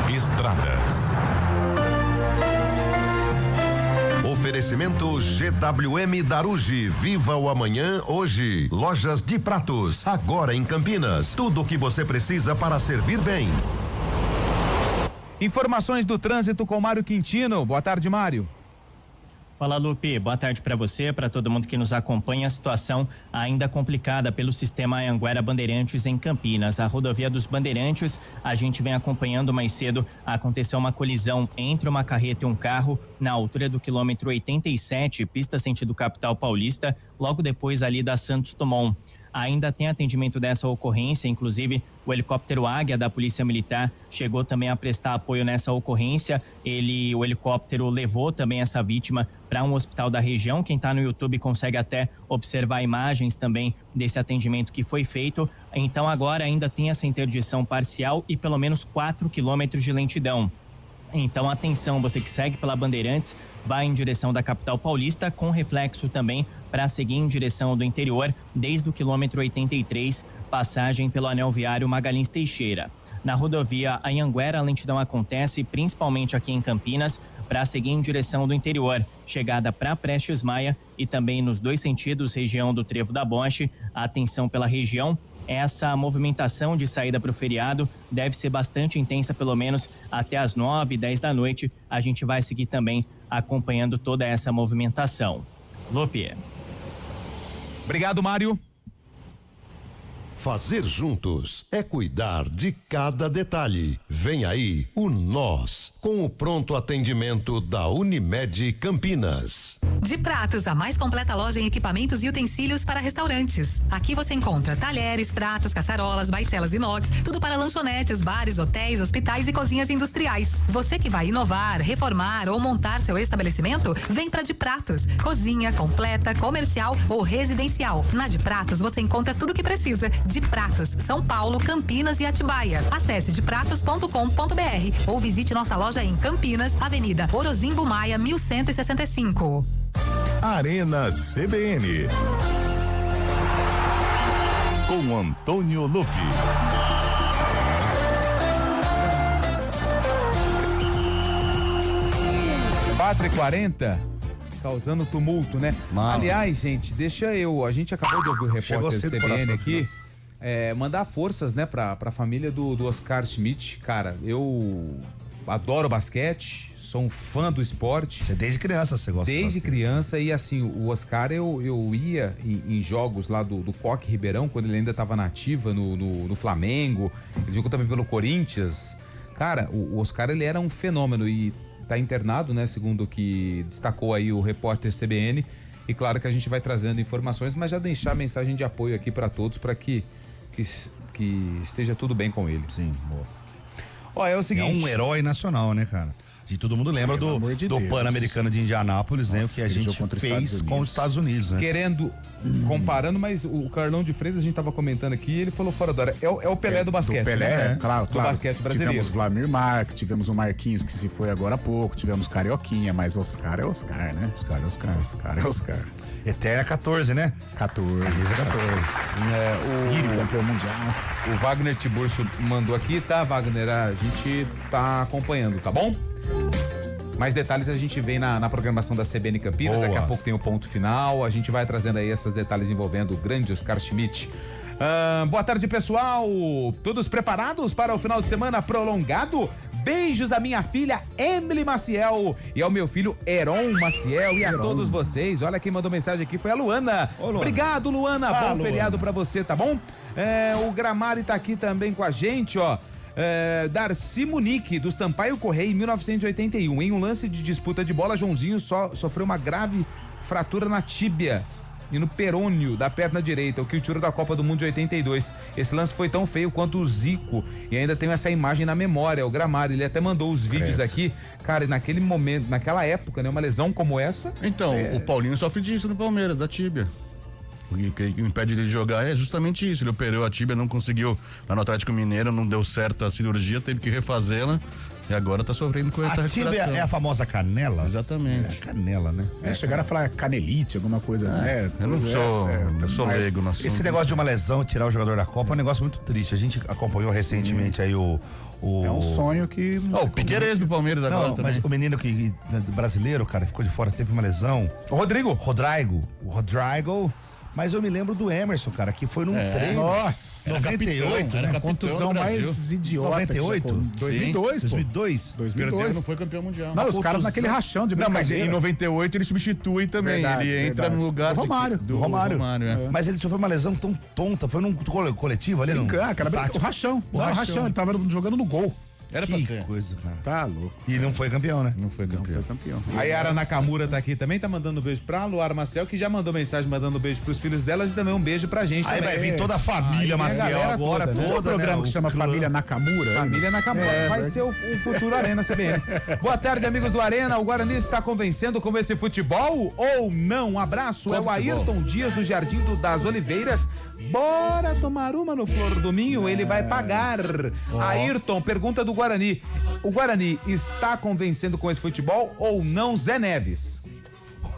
Estradas. Oferecimento GWM Darugi. Viva o amanhã hoje. Lojas de Pratos, agora em Campinas. Tudo o que você precisa para servir bem. Informações do trânsito com Mário Quintino. Boa tarde, Mário. Fala, Lupe. Boa tarde para você, para todo mundo que nos acompanha. A situação ainda complicada pelo sistema Anhanguera Bandeirantes em Campinas. A rodovia dos Bandeirantes, a gente vem acompanhando mais cedo. Aconteceu uma colisão entre uma carreta e um carro na altura do quilômetro 87, pista sentido capital paulista, logo depois ali da Santos Dumont. Ainda tem atendimento dessa ocorrência, inclusive o helicóptero Águia da Polícia Militar chegou também a prestar apoio nessa ocorrência. O helicóptero levou também essa vítima para um hospital da região. Quem está no YouTube consegue até observar imagens também desse atendimento que foi feito. Então agora ainda tem essa interdição parcial e pelo menos 4 quilômetros de lentidão. Então atenção, você que segue pela Bandeirantes, vai em direção da capital paulista, com reflexo também para seguir em direção do interior, desde o quilômetro 83, passagem pelo anel viário Magalhães Teixeira. Na rodovia Anhanguera, a lentidão acontece principalmente aqui em Campinas, para seguir em direção do interior, chegada para Prestes Maia e também nos dois sentidos, região do Trevo da Boche. Atenção pela região. Essa movimentação de saída para o feriado deve ser bastante intensa, pelo menos até as 9, 10 da noite. A gente vai seguir também acompanhando toda essa movimentação. Lupe. Obrigado, Mário. Fazer juntos é cuidar de cada detalhe. Vem aí o Nós, com o pronto atendimento da Unimed Campinas. De Pratos, a mais completa loja em equipamentos e utensílios para restaurantes. Aqui você encontra talheres, pratos, caçarolas, baixelas inox, tudo para lanchonetes, bares, hotéis, hospitais e cozinhas industriais. Você que vai inovar, reformar ou montar seu estabelecimento, vem para De Pratos. Cozinha completa, comercial ou residencial. Na De Pratos você encontra tudo o que precisa. De Pratos, São Paulo, Campinas e Atibaia. Acesse depratos.com.br ou visite nossa loja em Campinas, Avenida Orozimbo Maia, 1165. Arena CBN. Com Antônio Luque. Quatro e 40, causando tumulto, né? Aliás, gente, a gente acabou de ouvir o repórter do CBN aqui, mandar forças, né, pra família do Oscar Schmidt. Cara, eu adoro basquete, sou um fã do esporte. Você desde criança você gosta? Desde criança, e assim, o Oscar, eu ia em jogos lá do Coque Ribeirão, quando ele ainda estava na ativa no Flamengo, ele jogou também pelo Corinthians. Cara, o Oscar, ele era um fenômeno e tá internado, né, segundo o que destacou aí o repórter CBN, e claro que a gente vai trazendo informações, mas já deixar a mensagem de apoio aqui para todos, para que esteja tudo bem com ele. Sim, boa. Ó, é o seguinte... É um herói nacional, né, cara? E todo mundo lembra do Pan-Americano de Indianápolis, né? O que a gente fez com os Estados Unidos, né? Comparando, mas o Carlão de Freitas, a gente tava comentando aqui, ele falou fora da hora, é o Pelé do basquete. Do Pelé, né? claro. Do basquete brasileiro. Tivemos Vladimir Marques, tivemos o Marquinhos, que se foi agora há pouco, tivemos Carioquinha, mas Oscar é Oscar, né? Oscar é Oscar. Oscar é Oscar. Eterna 14, né? 14. Camisa 14. Sírio, campeão mundial. O Wagner Tiburcio mandou aqui, tá, Wagner? A gente tá acompanhando, tá bom? Mais detalhes a gente vem na programação da CBN Campinas. Boa. Daqui a pouco tem o ponto final. A gente vai trazendo aí esses detalhes envolvendo o grande Oscar Schmidt. Boa tarde, pessoal. Todos preparados para o final de semana prolongado? Beijos à minha filha Emily Maciel e ao meu filho Heron Maciel e a todos vocês. Olha quem mandou mensagem aqui, foi a Luana. Luana. Obrigado, Luana. Bom Luana. Feriado pra você, tá bom? O Gramari tá aqui também com a gente, ó. Darcy Munique, do Sampaio Correia, em 1981. Em um lance de disputa de bola, Joãozinho sofreu uma grave fratura na tíbia e no perônio da perna direita, o que o tirou da Copa do Mundo de 82. Esse lance foi tão feio quanto o Zico, e ainda tenho essa imagem na memória. O Gramado, ele até mandou os vídeos aqui. Cara, e naquele momento, naquela época, né, uma lesão como essa... Então, o Paulinho sofre disso no Palmeiras, da tíbia. O que impede ele de jogar é justamente isso. Ele operou a tíbia, não conseguiu lá no Atlético Mineiro, não deu certo a cirurgia, teve que refazê-la e agora tá sofrendo com essa recuperação. A tíbia é a famosa canela? Exatamente. É canela, né? Chegaram a falar canelite, alguma coisa, né? Eu não sou, eu sou leigo no assunto. Esse negócio de uma lesão, tirar o jogador da Copa é um negócio muito triste. A gente acompanhou recentemente aí o... É um sonho que... O Piquerez do Palmeiras agora também. Mas o menino brasileiro, cara, ficou de fora, teve uma lesão. O Rodrigo. Mas eu me lembro do Emerson, cara, que foi num treino. Nossa, 98, né? A contusão mais idiota. 98? 2002. Não foi campeão mundial. Não, os caras naquele rachão de brincadeira. Não, mas em 98 ele substitui também. Ele entra no lugar do Romário. Do Romário. Mas ele sofreu uma lesão tão tonta, foi num coletivo ali, não? O rachão. O rachão, ele tava jogando no gol. Era pra ser. Coisa, cara. Tá louco. E não foi campeão, né? Não foi campeão. A Yara Nakamura tá aqui também, tá mandando um beijo pra Luara Maciel, que já mandou mensagem mandando um beijo pros filhos delas e também um beijo pra gente. Aí vai vir toda a família Maciel agora, toda, né? O programa que chama Família Nakamura. Família Nakamura. Vai ser o futuro Arena CBN. Boa tarde, amigos do Arena. O Guarani está convencendo com esse futebol ou não? Um abraço. É o Ayrton Dias do Jardim das Oliveiras. Bora tomar uma no Flor do Minho, ele vai pagar. Ayrton, pergunta do Guarani. O Guarani está convencendo com esse futebol ou não, Zé Neves?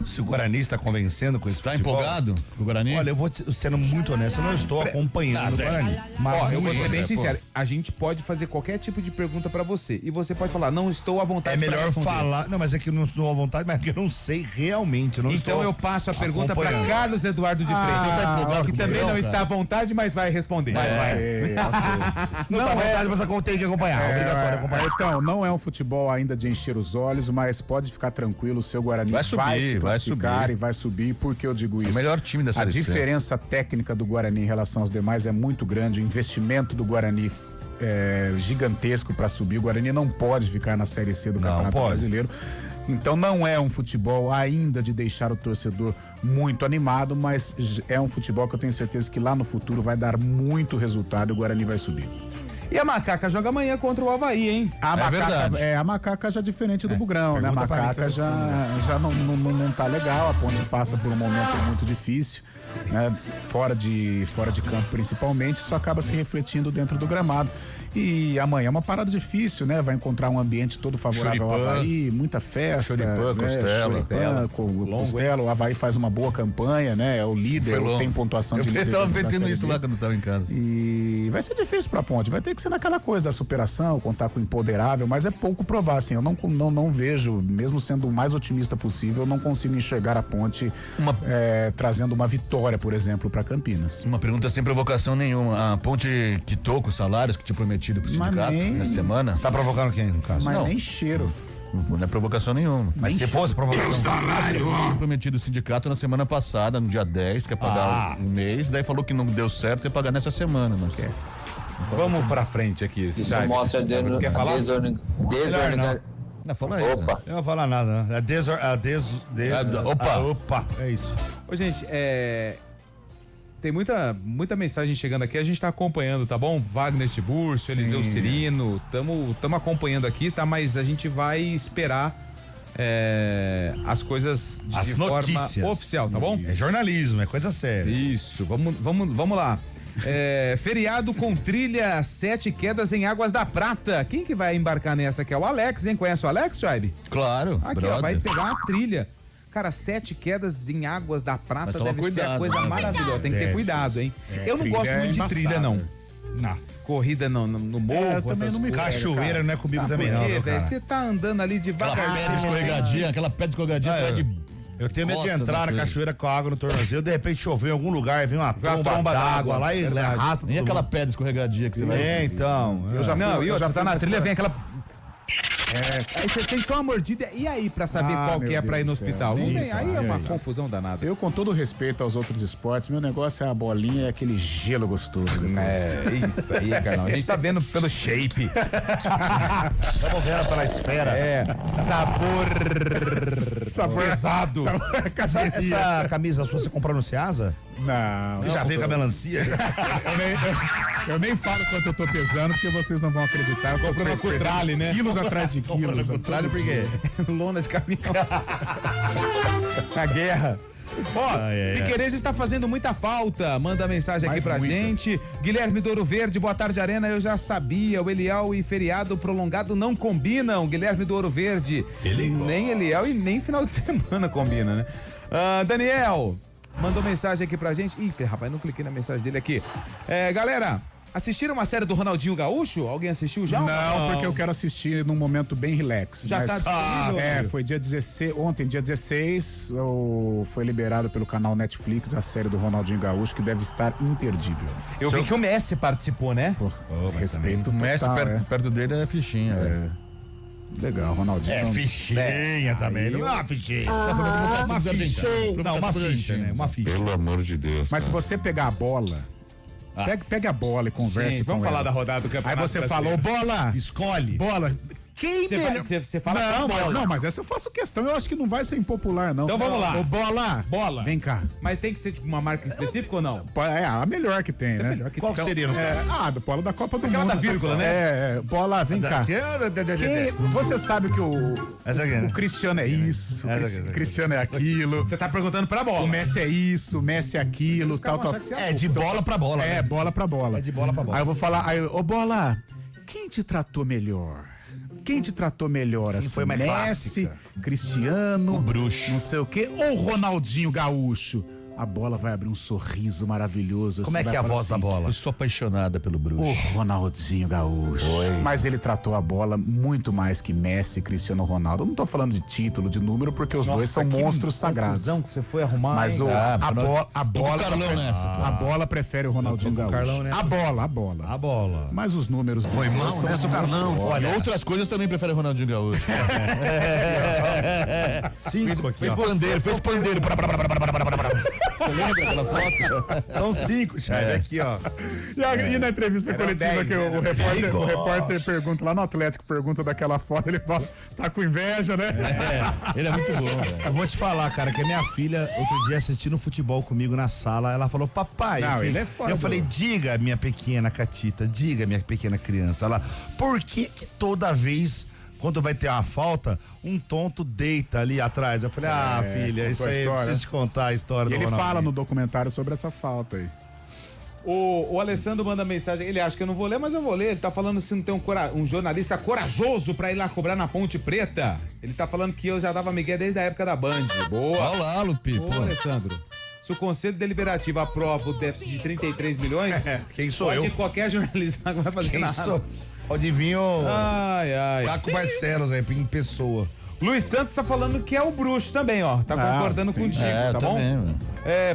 Se o Guarani está convencendo com esse futebol... Está empolgado o Guarani? Olha, eu vou sendo muito honesto, eu não estou acompanhando o Guarani. Mas eu vou ser bem sincero, a gente pode fazer qualquer tipo de pergunta pra você e você pode falar, não estou à vontade. É melhor falar, não, mas é que eu não estou à vontade, mas é que eu não sei realmente. Então eu passo a pergunta pra Carlos Eduardo de Freitas, que também não está à vontade, mas vai responder. Não está à vontade, mas tem que acompanhar, obrigatório acompanhar. Então, não é um futebol ainda de encher os olhos, mas pode ficar tranquilo, o seu Guarani vai subir. classificar e vai subir. Por que eu digo isso? O melhor time da Série C. A diferença técnica do Guarani em relação aos demais é muito grande. O investimento do Guarani é gigantesco para subir. O Guarani não pode ficar na Série C do Campeonato Brasileiro. Então não é um futebol ainda de deixar o torcedor muito animado, mas é um futebol que eu tenho certeza que lá no futuro vai dar muito resultado e o Guarani vai subir. E a Macaca joga amanhã contra o Avaí, hein? A Macaca já diferente do Bugrão, né? A Macaca já não tá legal, a Ponte passa por um momento muito difícil, né? Fora de campo principalmente, isso acaba se refletindo dentro do gramado. E amanhã é uma parada difícil, né? Vai encontrar um ambiente todo favorável ao Avaí, muita festa. Costela. O Avaí faz uma boa campanha, né? É o líder, tem pontuação de líder. Eu tava pensando isso lá quando eu tava em casa. E vai ser difícil pra Ponte, vai ter que ser naquela coisa da superação, contar com o imponderável, mas é pouco provar, assim, eu não vejo, mesmo sendo o mais otimista possível, eu não consigo enxergar a Ponte trazendo uma vitória, por exemplo, pra Campinas. Uma pergunta sem provocação nenhuma, a Ponte quitou com os salários que tinha prometido pro sindicato nessa semana? Você tá provocando quem, no caso? Mas não. Nem cheiro. Não é provocação nenhuma. Mas se fosse provocação... Tinha prometido o sindicato na semana passada, no dia 10, que ia pagar um mês, daí falou que não deu certo, ia pagar nessa semana. Mas... Esquece. Vamos pra frente aqui. Isso mostra Quer falar? Não, fala isso. Opa. Eu não vou falar nada, né? Opa. É isso. Ô, gente, tem muita mensagem chegando aqui, a gente tá acompanhando, tá bom? Wagner Tiburcio, Eliseu Cirino, tamo acompanhando aqui, tá? Mas a gente vai esperar as coisas de forma oficial, tá bom? É jornalismo, é coisa séria. Isso, vamos lá. Feriado com trilha, 7 quedas em Águas da Prata. Quem que vai embarcar nessa aqui? É o Alex, hein? Conhece o Alex, Scheibe? Claro, aqui, ó, vai pegar a trilha. Cara, 7 quedas em Águas da Prata deve ser a coisa maravilhosa. Tem que ter cuidado, hein? Eu não gosto muito de trilha, não. Não. Corrida no morro. Eu também não me cachoeira, não é comigo também, não. Você tá andando ali devagar. Aquela pedra escorregadia, você vai de... Eu tenho medo de entrar na cachoeira com a água no tornozelo, de repente choveu em algum lugar, vem uma tromba d'água lá e arrasta. Nem aquela pedra escorregadia que você vai... então. Eu já tá na trilha, vem aquela... Aí você sente só uma mordida, e aí pra saber qual que é pra ir no hospital? Não vem, aí é uma confusão danada. Eu, com todo respeito aos outros esportes, meu negócio é a bolinha e aquele gelo gostoso depois. Isso aí, cara. A gente tá vendo pelo shape. Estamos vendo pela esfera. Sabor pesado. Essa camisa sua você comprou no Ceasa? Não. Já veio com a melancia? Eu nem falo quanto eu tô pesando, porque vocês não vão acreditar. Eu comprei uma Cutrale, né? Quilos atrás de quilos. Cutrale por quê? Lona de caminhão. A guerra. Piqueires está fazendo muita falta. Manda mensagem aqui pra gente. Guilherme do Ouro Verde, boa tarde, Arena. Eu já sabia, o Eliel e feriado prolongado não combinam. Guilherme do Ouro Verde. Nem Eliel e nem final de semana combina, né? Daniel mandou mensagem aqui pra gente. Ih, rapaz, não cliquei na mensagem dele aqui. Galera, assistiram a série do Ronaldinho Gaúcho? Alguém assistiu já? Não, porque eu quero assistir num momento bem relax. Já tá disponível? Foi dia 16, ontem, dia 16, foi liberado pelo canal Netflix a série doRonaldinho Gaúcho, que deve estar imperdível. Eu vi que o Messi participou, né? Respeito o Messi total, perto dele é fichinha, velho. Legal, Ronaldinho. Fichinha também. Não é uma fichinha. Uma ficha. Não, uma ficha, né? Uma ficha. Pelo amor de Deus. Mas se você pegar a bola, pega a bola e converse com vamos falar ela. da rodada do campeonato. Aí você falou, bola, escolhe. Bola. Quem você fala não, mas essa eu faço questão. Eu acho que não vai ser impopular, não. Então vamos lá. Ô, bola. Vem cá. Mas tem que ser tipo uma marca específica ou não? É a melhor que tem, né? Qual que seria no caso? Do bola da Copa do Aquela Mundo. da vírgula, né? Bola, vem cá. Você sabe que o Cristiano é isso, o Cristiano é aquilo. Você tá perguntando pra bola. O Messi é isso, o Messi é aquilo, tal. De bola pra bola. Bola pra bola. É de bola pra bola. Aí eu vou falar, ô bola, quem te tratou melhor? Quem te tratou melhor, assim? Foi mais Messi, clássica? Cristiano, O bruxo. não sei o quê, ou Ronaldinho Gaúcho? A Bola vai abrir um sorriso maravilhoso. Como é que é a voz da Bola? Eu sou apaixonada pelo Bruxo. O Ronaldinho Gaúcho. Mas ele tratou a Bola muito mais que Messi e Cristiano Ronaldo. Eu não tô falando de título, de número, porque os dois são monstros sagrados. Que você foi arrumar. Mas a Bola prefere o Ronaldinho Gaúcho. Carlão, né? A bola. Mas os números dos Foi dois mal são nessa, o Carlão. Olha, outras coisas também prefere o Ronaldinho Gaúcho. 5 aqui, ó. Fez pandeiro. Você lembra aquela foto? São 5, Chay. Aqui, ó. E na entrevista coletiva 10, que o repórter pergunta, lá no Atlético, pergunta daquela foto, ele fala, tá com inveja, né? Ele é muito bom, velho. Eu vou te falar, cara, que a minha filha, outro dia assistindo futebol comigo na sala, ela falou, papai. Não, ele é foda. Eu falei, diga, minha pequena Catita, diga, minha pequena criança. Ela, por que toda vez, quando vai ter uma falta, um tonto deita ali atrás? Eu falei, filha, isso aí, eu preciso te contar a história E do ele Ronaldinho. fala no documentário sobre essa falta aí. O Alessandro manda mensagem, ele acha que eu não vou ler, mas eu vou ler. Ele tá falando se não tem um jornalista corajoso pra ir lá cobrar na Ponte Preta. Ele tá falando que eu já dava migué desde a época da Band. Boa. Olha lá, Lupi. Ô, Alessandro. Se o Conselho Deliberativo aprova o déficit de 33 milhões, quem sou pode eu? Qualquer jornalista não vai fazer Quem nada. sou? Pode vir o Ai. Caco Barcelos aí, em pessoa. Luiz Santos tá falando que é o Bruxo também, ó. Tá concordando contigo, tá bom? Também,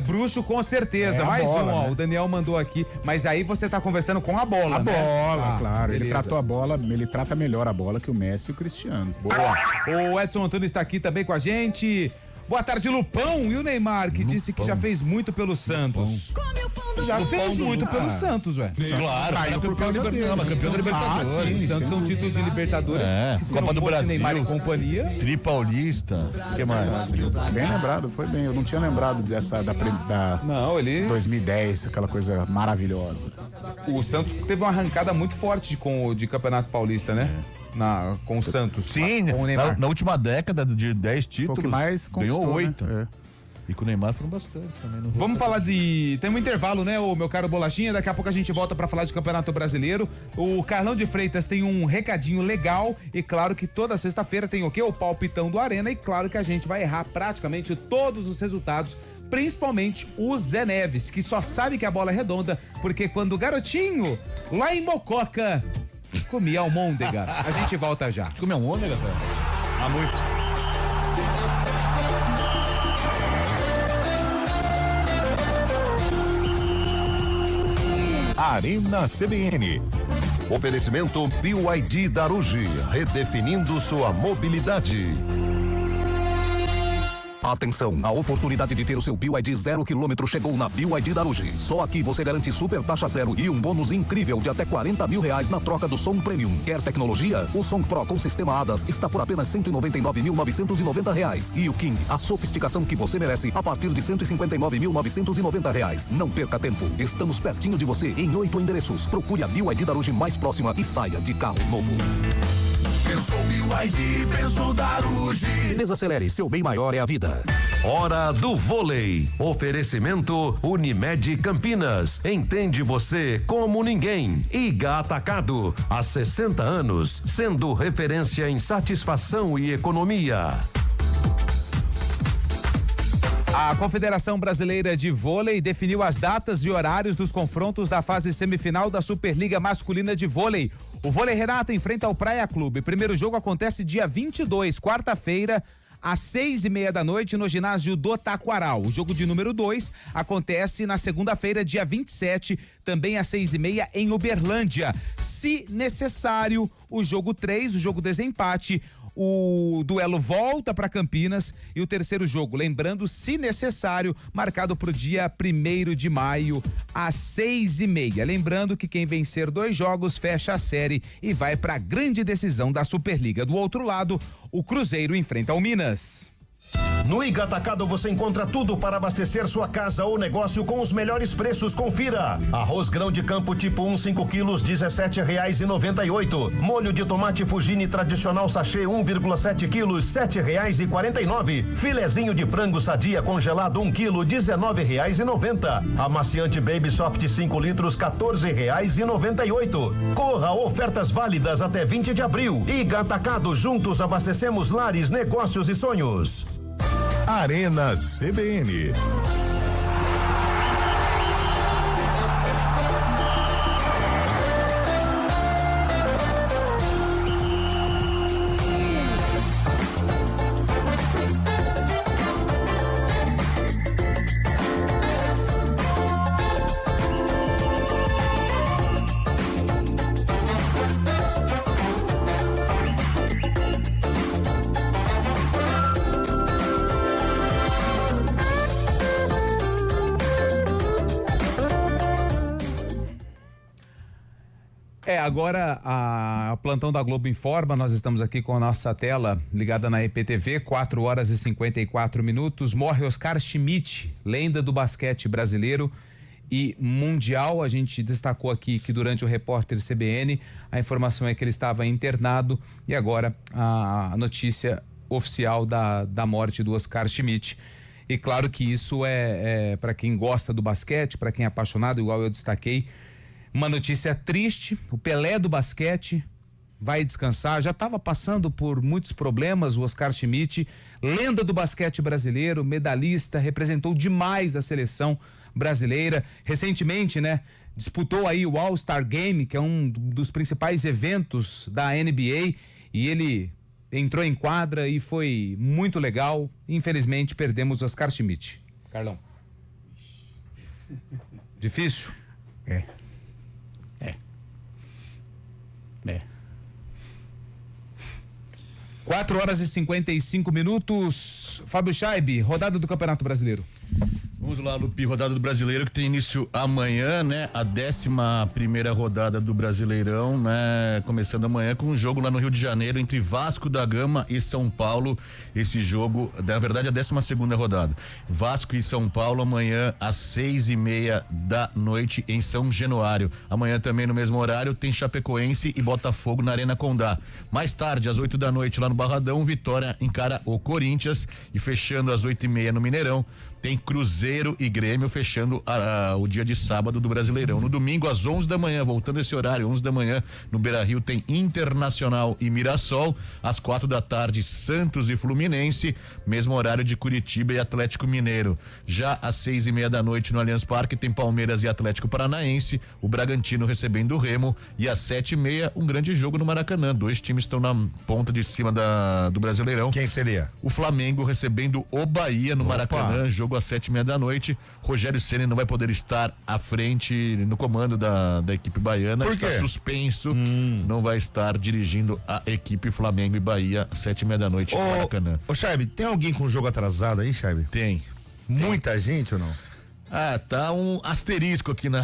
Bruxo com certeza. Mais Bola, ó. né? O Daniel mandou aqui. Mas aí você tá conversando com a Bola, A né? bola, claro. Ele beleza. tratou a bola, ele trata melhor a bola que o Messi e o Cristiano. Boa. O Edson Antônio está aqui também com a gente. Boa tarde, Lupão. E o Neymar, que disse que já fez muito pelo Santos. Já fez muito pelo Santos, ué. Claro, Caiu por causa dele. campeão da Libertadores. O Santos tem um título de Libertadores. Que se Copa não do fosse Brasil. Neymar e companhia. Tri Paulista. O que mais? Bem lembrado, foi bem. Eu não tinha lembrado dessa da Não, ele. 2010, aquela coisa maravilhosa. O Santos teve uma arrancada muito forte de Campeonato Paulista, né? Com o Santos. Sim, com o Neymar. na última década de 10 títulos, Foi o que mais ganhou conquistou, 8. né? E com o Neymar foram bastante também. Vamos falar de... Tem um intervalo, né, o meu caro Bolachinha? Daqui a pouco a gente volta pra falar de Campeonato Brasileiro. O Carlão de Freitas tem um recadinho legal e claro que toda sexta-feira tem o quê? O palpitão do Arena e claro que a gente vai errar praticamente todos os resultados, principalmente o Zé Neves, que só sabe que a bola é redonda porque quando garotinho, lá em Mococa, comia almôndega. A gente volta já. Comeu um ômega, cara? Há muito. Arena CBN. Oferecimento BYD Darugi, redefinindo sua mobilidade. Atenção, a oportunidade de ter o seu BYD 0 km chegou na BYD Darugi. Só aqui você garante super taxa zero e um bônus incrível de até 40 mil reais na troca do som premium. Quer tecnologia? O som Pro com sistema ADAS está por apenas 199.990 reais. E o King, a sofisticação que você merece, a partir de 159.990 reais. Não perca tempo, estamos pertinho de você em 8 endereços. Procure a BYD Darugi mais próxima e saia de carro novo. Pensou BYD, pensou Darugi. Desacelere, seu bem maior é a vida. Hora do vôlei. Oferecimento Unimed Campinas. Entende você como ninguém. Iga Atacado. Há 60 anos, sendo referência em satisfação e economia. A Confederação Brasileira de Vôlei definiu as datas e horários dos confrontos da fase semifinal da Superliga Masculina de Vôlei. O Vôlei Renata enfrenta o Praia Clube. O primeiro jogo acontece dia 22, quarta-feira, às 6:30 da noite, no ginásio do Taquaral. O jogo de número 2 acontece na segunda-feira, dia 27, também às 6:30 em Uberlândia. Se necessário, o jogo 3, o jogo desempate, o duelo volta para Campinas e o terceiro jogo, lembrando, se necessário, marcado para o dia 1º de maio às 6:30. Lembrando que quem vencer 2 jogos fecha a série e vai para a grande decisão da Superliga. Do outro lado, o Cruzeiro enfrenta o Minas. No Iga Atacado você encontra tudo para abastecer sua casa ou negócio com os melhores preços. Confira: arroz grão de campo tipo 1, 5 quilos, R$17,98. Molho de tomate Fugini tradicional sachê 1,7 quilos, R$7,49. Filezinho de frango sadia congelado 1 quilo, R$19,90. Amaciante Baby Soft 5 litros, R$14,98. Corra, ofertas válidas até 20 de abril. Iga Atacado, juntos abastecemos lares, negócios e sonhos. Arena CBN. agora o plantão da Globo informa, nós estamos aqui com a nossa tela ligada na EPTV, 4h54. Morre Oscar Schmidt, lenda do basquete brasileiro e mundial. A gente destacou aqui que durante o repórter CBN, a informação é que ele estava internado e agora a notícia oficial da morte do Oscar Schmidt. E claro que isso é para quem gosta do basquete, para quem é apaixonado, igual eu destaquei, uma notícia triste. O Pelé do basquete vai descansar, já estava passando por muitos problemas, o Oscar Schmidt, lenda do basquete brasileiro, medalhista, representou demais a seleção brasileira. Recentemente, né, disputou aí o All-Star Game, que é um dos principais eventos da NBA, e ele entrou em quadra e foi muito legal. Infelizmente, perdemos Oscar Schmidt. Carlão. Difícil? É. 4h55. Fábio Scheibe, rodada do Campeonato Brasileiro. Vamos lá, Lupi, rodada do Brasileiro que tem início amanhã, né? A 11ª rodada do Brasileirão, né? Começando amanhã com um jogo lá no Rio de Janeiro entre Vasco da Gama e São Paulo. Esse jogo, na verdade, a 12ª rodada. Vasco e São Paulo amanhã às 6h30 da noite em São Januário. Amanhã também no mesmo horário tem Chapecoense e Botafogo na Arena Condá. Mais tarde, às 8 da noite lá no Barradão, Vitória encara o Corinthians e fechando às 8h30 no Mineirão, tem Cruzeiro e Grêmio fechando o dia de sábado do Brasileirão. No domingo, às 11 da manhã, voltando esse horário, 11 da manhã, no Beira-Rio, tem Internacional e Mirassol. Às 4 da tarde, Santos e Fluminense. Mesmo horário de Curitiba e Atlético Mineiro. Já às 6h30 da noite, no Allianz Parque, tem Palmeiras e Atlético Paranaense. O Bragantino recebendo o Remo. E às 7h30, um grande jogo no Maracanã. Dois times estão na ponta de cima do Brasileirão. Quem seria? O Flamengo recebendo o Bahia no Maracanã. Jogo às 7h30 da noite. Rogério Ceni não vai poder estar à frente no comando da equipe baiana. Por quê? Está suspenso. Não vai estar dirigindo a equipe Flamengo e Bahia às 7h30 da noite no Maracanã. Ô, Scheibe, tem alguém com jogo atrasado aí, Scheibe? Tem. Muita gente ou não? Tá um asterisco aqui na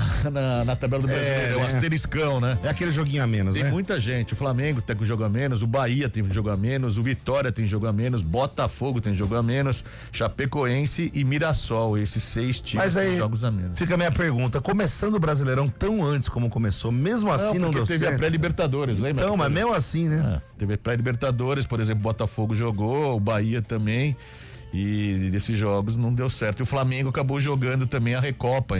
tabela do Brasileiro, um asteriscão, né? É aquele joguinho a menos, tem né? Muita gente, o Flamengo tem jogo a menos, o Bahia tem jogo a menos, o Vitória tem jogo a menos, Botafogo tem jogo a menos, Chapecoense e Mirassol, esses 6 times Mas aí, têm jogos a menos. Fica a minha pergunta, começando o Brasileirão tão antes como começou, mesmo assim não deu certo? Teve a pré-Libertadores, lembra? Então, mas mesmo assim, né? Teve a pré-Libertadores, por exemplo, Botafogo jogou, o Bahia também. E desses jogos não deu certo. E o Flamengo acabou jogando também a Recopa,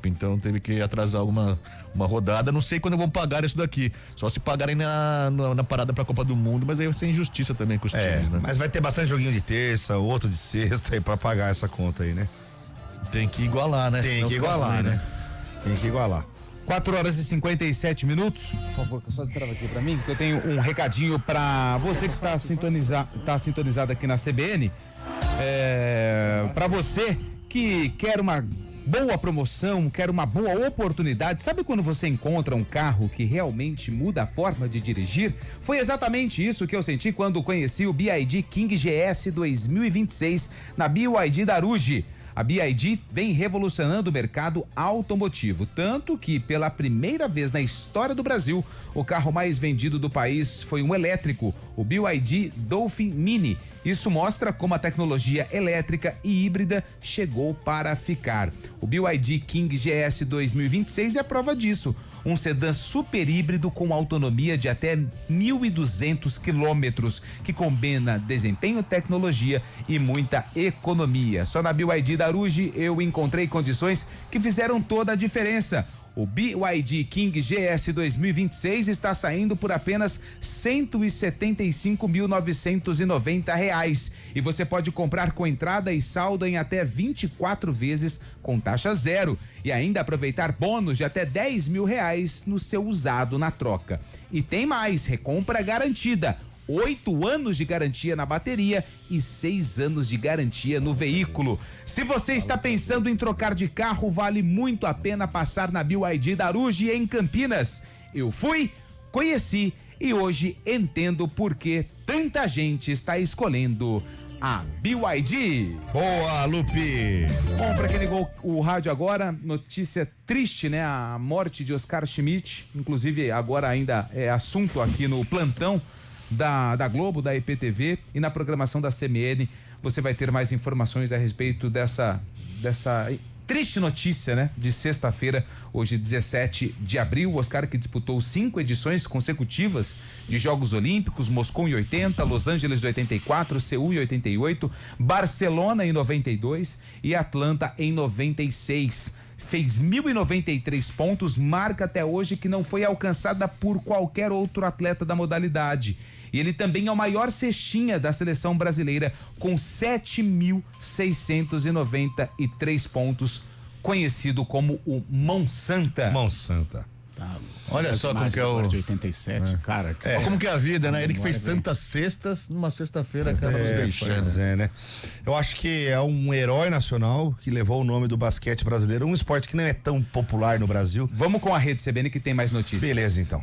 então teve que atrasar uma rodada. Não sei quando vão pagar isso daqui. Só se pagarem na parada pra Copa do Mundo, mas aí vai ser injustiça também com os times, né? Mas vai ter bastante joguinho de terça, outro de sexta aí pra pagar essa conta aí, né? Tem que igualar, né? Tem que igualar, né? Tem que igualar. 4h57. Por favor, só destrava aqui pra mim, que eu tenho um recadinho pra você que tá sintonizado aqui na CBN. Pra você que quer uma boa promoção, quer uma boa oportunidade. Sabe quando você encontra um carro que realmente muda a forma de dirigir? Foi exatamente isso que eu senti quando conheci o BYD King GS 2026 na BYD Daruge. A BYD vem revolucionando o mercado automotivo, tanto que pela primeira vez na história do Brasil, o carro mais vendido do país foi um elétrico, o BYD Dolphin Mini. Isso mostra como a tecnologia elétrica e híbrida chegou para ficar. O BYD King GS 2026 é a prova disso. Um sedã super híbrido com autonomia de até 1.200 quilômetros, que combina desempenho, tecnologia e muita economia. Só na BYD Daruge eu encontrei condições que fizeram toda a diferença. O BYD King GS 2026 está saindo por apenas R$ 175.990 e você pode comprar com entrada e saldo em até 24 vezes com taxa zero e ainda aproveitar bônus de até R$ 10.000 no seu usado na troca. E tem mais, recompra garantida. 8 anos de garantia na bateria e 6 anos de garantia no veículo. Se você está pensando em trocar de carro, vale muito a pena passar na BYD Daruge em Campinas. Eu fui, conheci e hoje entendo por que tanta gente está escolhendo a BYD. Boa, Lupe! Bom, pra quem ligou o rádio agora, notícia triste, né? A morte de Oscar Schmidt, inclusive agora ainda é assunto aqui no plantão da Globo, da IPTV e na programação da CBN. Você vai ter mais informações a respeito dessa triste notícia, né? De sexta-feira, hoje 17 de abril, o Oscar que disputou 5 edições consecutivas de Jogos Olímpicos, Moscou em 80, Los Angeles em 84, Seul em 88, Barcelona em 92 e Atlanta em 96. Fez 1.093 pontos, marca até hoje que não foi alcançada por qualquer outro atleta da modalidade. E ele também é o maior cestinha da seleção brasileira, com 7.693 pontos, conhecido como o Mão Santa. Mão Santa. Tá, olha só como que é o... de 87, cara. Olha como que é a vida, né? Ele que fez tantas cestas, numa sexta-feira acaba nos deixando. Pois é, né? Eu acho que é um herói nacional que levou o nome do basquete brasileiro, um esporte que não é tão popular no Brasil. Vamos com a Rede CBN que tem mais notícias. Beleza, então.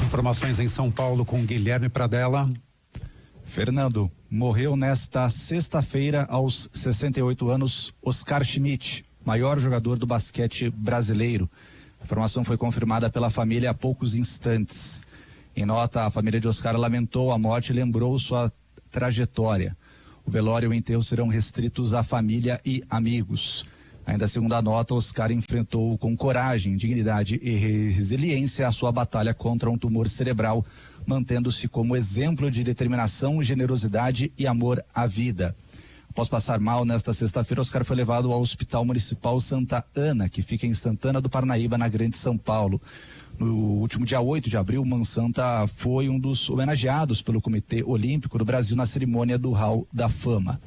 Informações em São Paulo com Guilherme Pradella. Fernando, morreu nesta sexta-feira aos 68 anos Oscar Schmidt, maior jogador do basquete brasileiro. A informação foi confirmada pela família há poucos instantes. Em nota, a família de Oscar lamentou a morte e lembrou sua trajetória. O velório e o enterro serão restritos à família e amigos. Ainda segundo a nota, Oscar enfrentou com coragem, dignidade e resiliência a sua batalha contra um tumor cerebral, mantendo-se como exemplo de determinação, generosidade e amor à vida. Após passar mal nesta sexta-feira, Oscar foi levado ao Hospital Municipal Santa Ana, que fica em Santana do Parnaíba, na Grande São Paulo. No último dia 8 de abril, Mão Santa foi um dos homenageados pelo Comitê Olímpico do Brasil na cerimônia do Hall da Fama.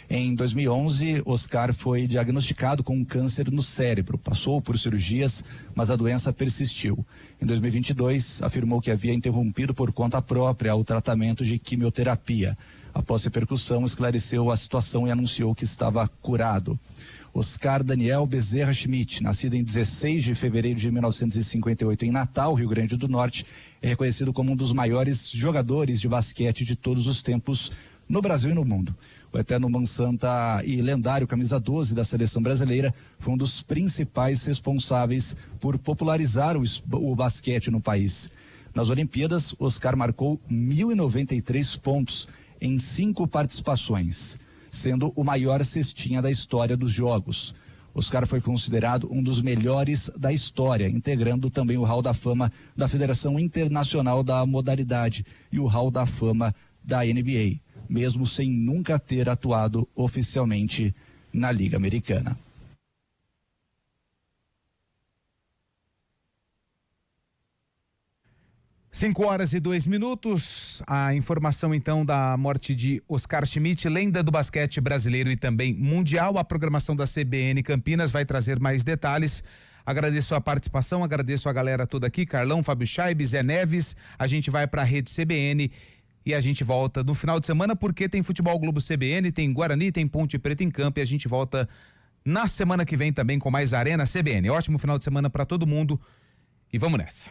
Em 2011, Oscar foi diagnosticado com um câncer no cérebro. Passou por cirurgias, mas a doença persistiu. Em 2022, afirmou que havia interrompido por conta própria o tratamento de quimioterapia. Após repercussão, esclareceu a situação e anunciou que estava curado. Oscar Daniel Bezerra Schmidt, nascido em 16 de fevereiro de 1958 em Natal, Rio Grande do Norte, é reconhecido como um dos maiores jogadores de basquete de todos os tempos no Brasil e no mundo. O eterno Mão Santa e lendário camisa 12 da seleção brasileira foi um dos principais responsáveis por popularizar o basquete no país. Nas Olimpíadas, Oscar marcou 1.093 pontos em 5 participações, sendo o maior cestinha da história dos Jogos. Oscar foi considerado um dos melhores da história, integrando também o Hall da Fama da Federação Internacional da Modalidade e o Hall da Fama da NBA, mesmo sem nunca ter atuado oficialmente na Liga Americana. Cinco horas e 2 minutos. A informação então da morte de Oscar Schmidt, lenda do basquete brasileiro e também mundial. A programação da CBN Campinas vai trazer mais detalhes. Agradeço a participação, agradeço a galera toda aqui, Carlão, Fábio Chaib, Zé Neves. A gente vai para a Rede CBN e a gente volta no final de semana porque tem Futebol Globo CBN, tem Guarani, tem Ponte Preta em campo e a gente volta na semana que vem também com mais Arena CBN. Ótimo final de semana para todo mundo e vamos nessa.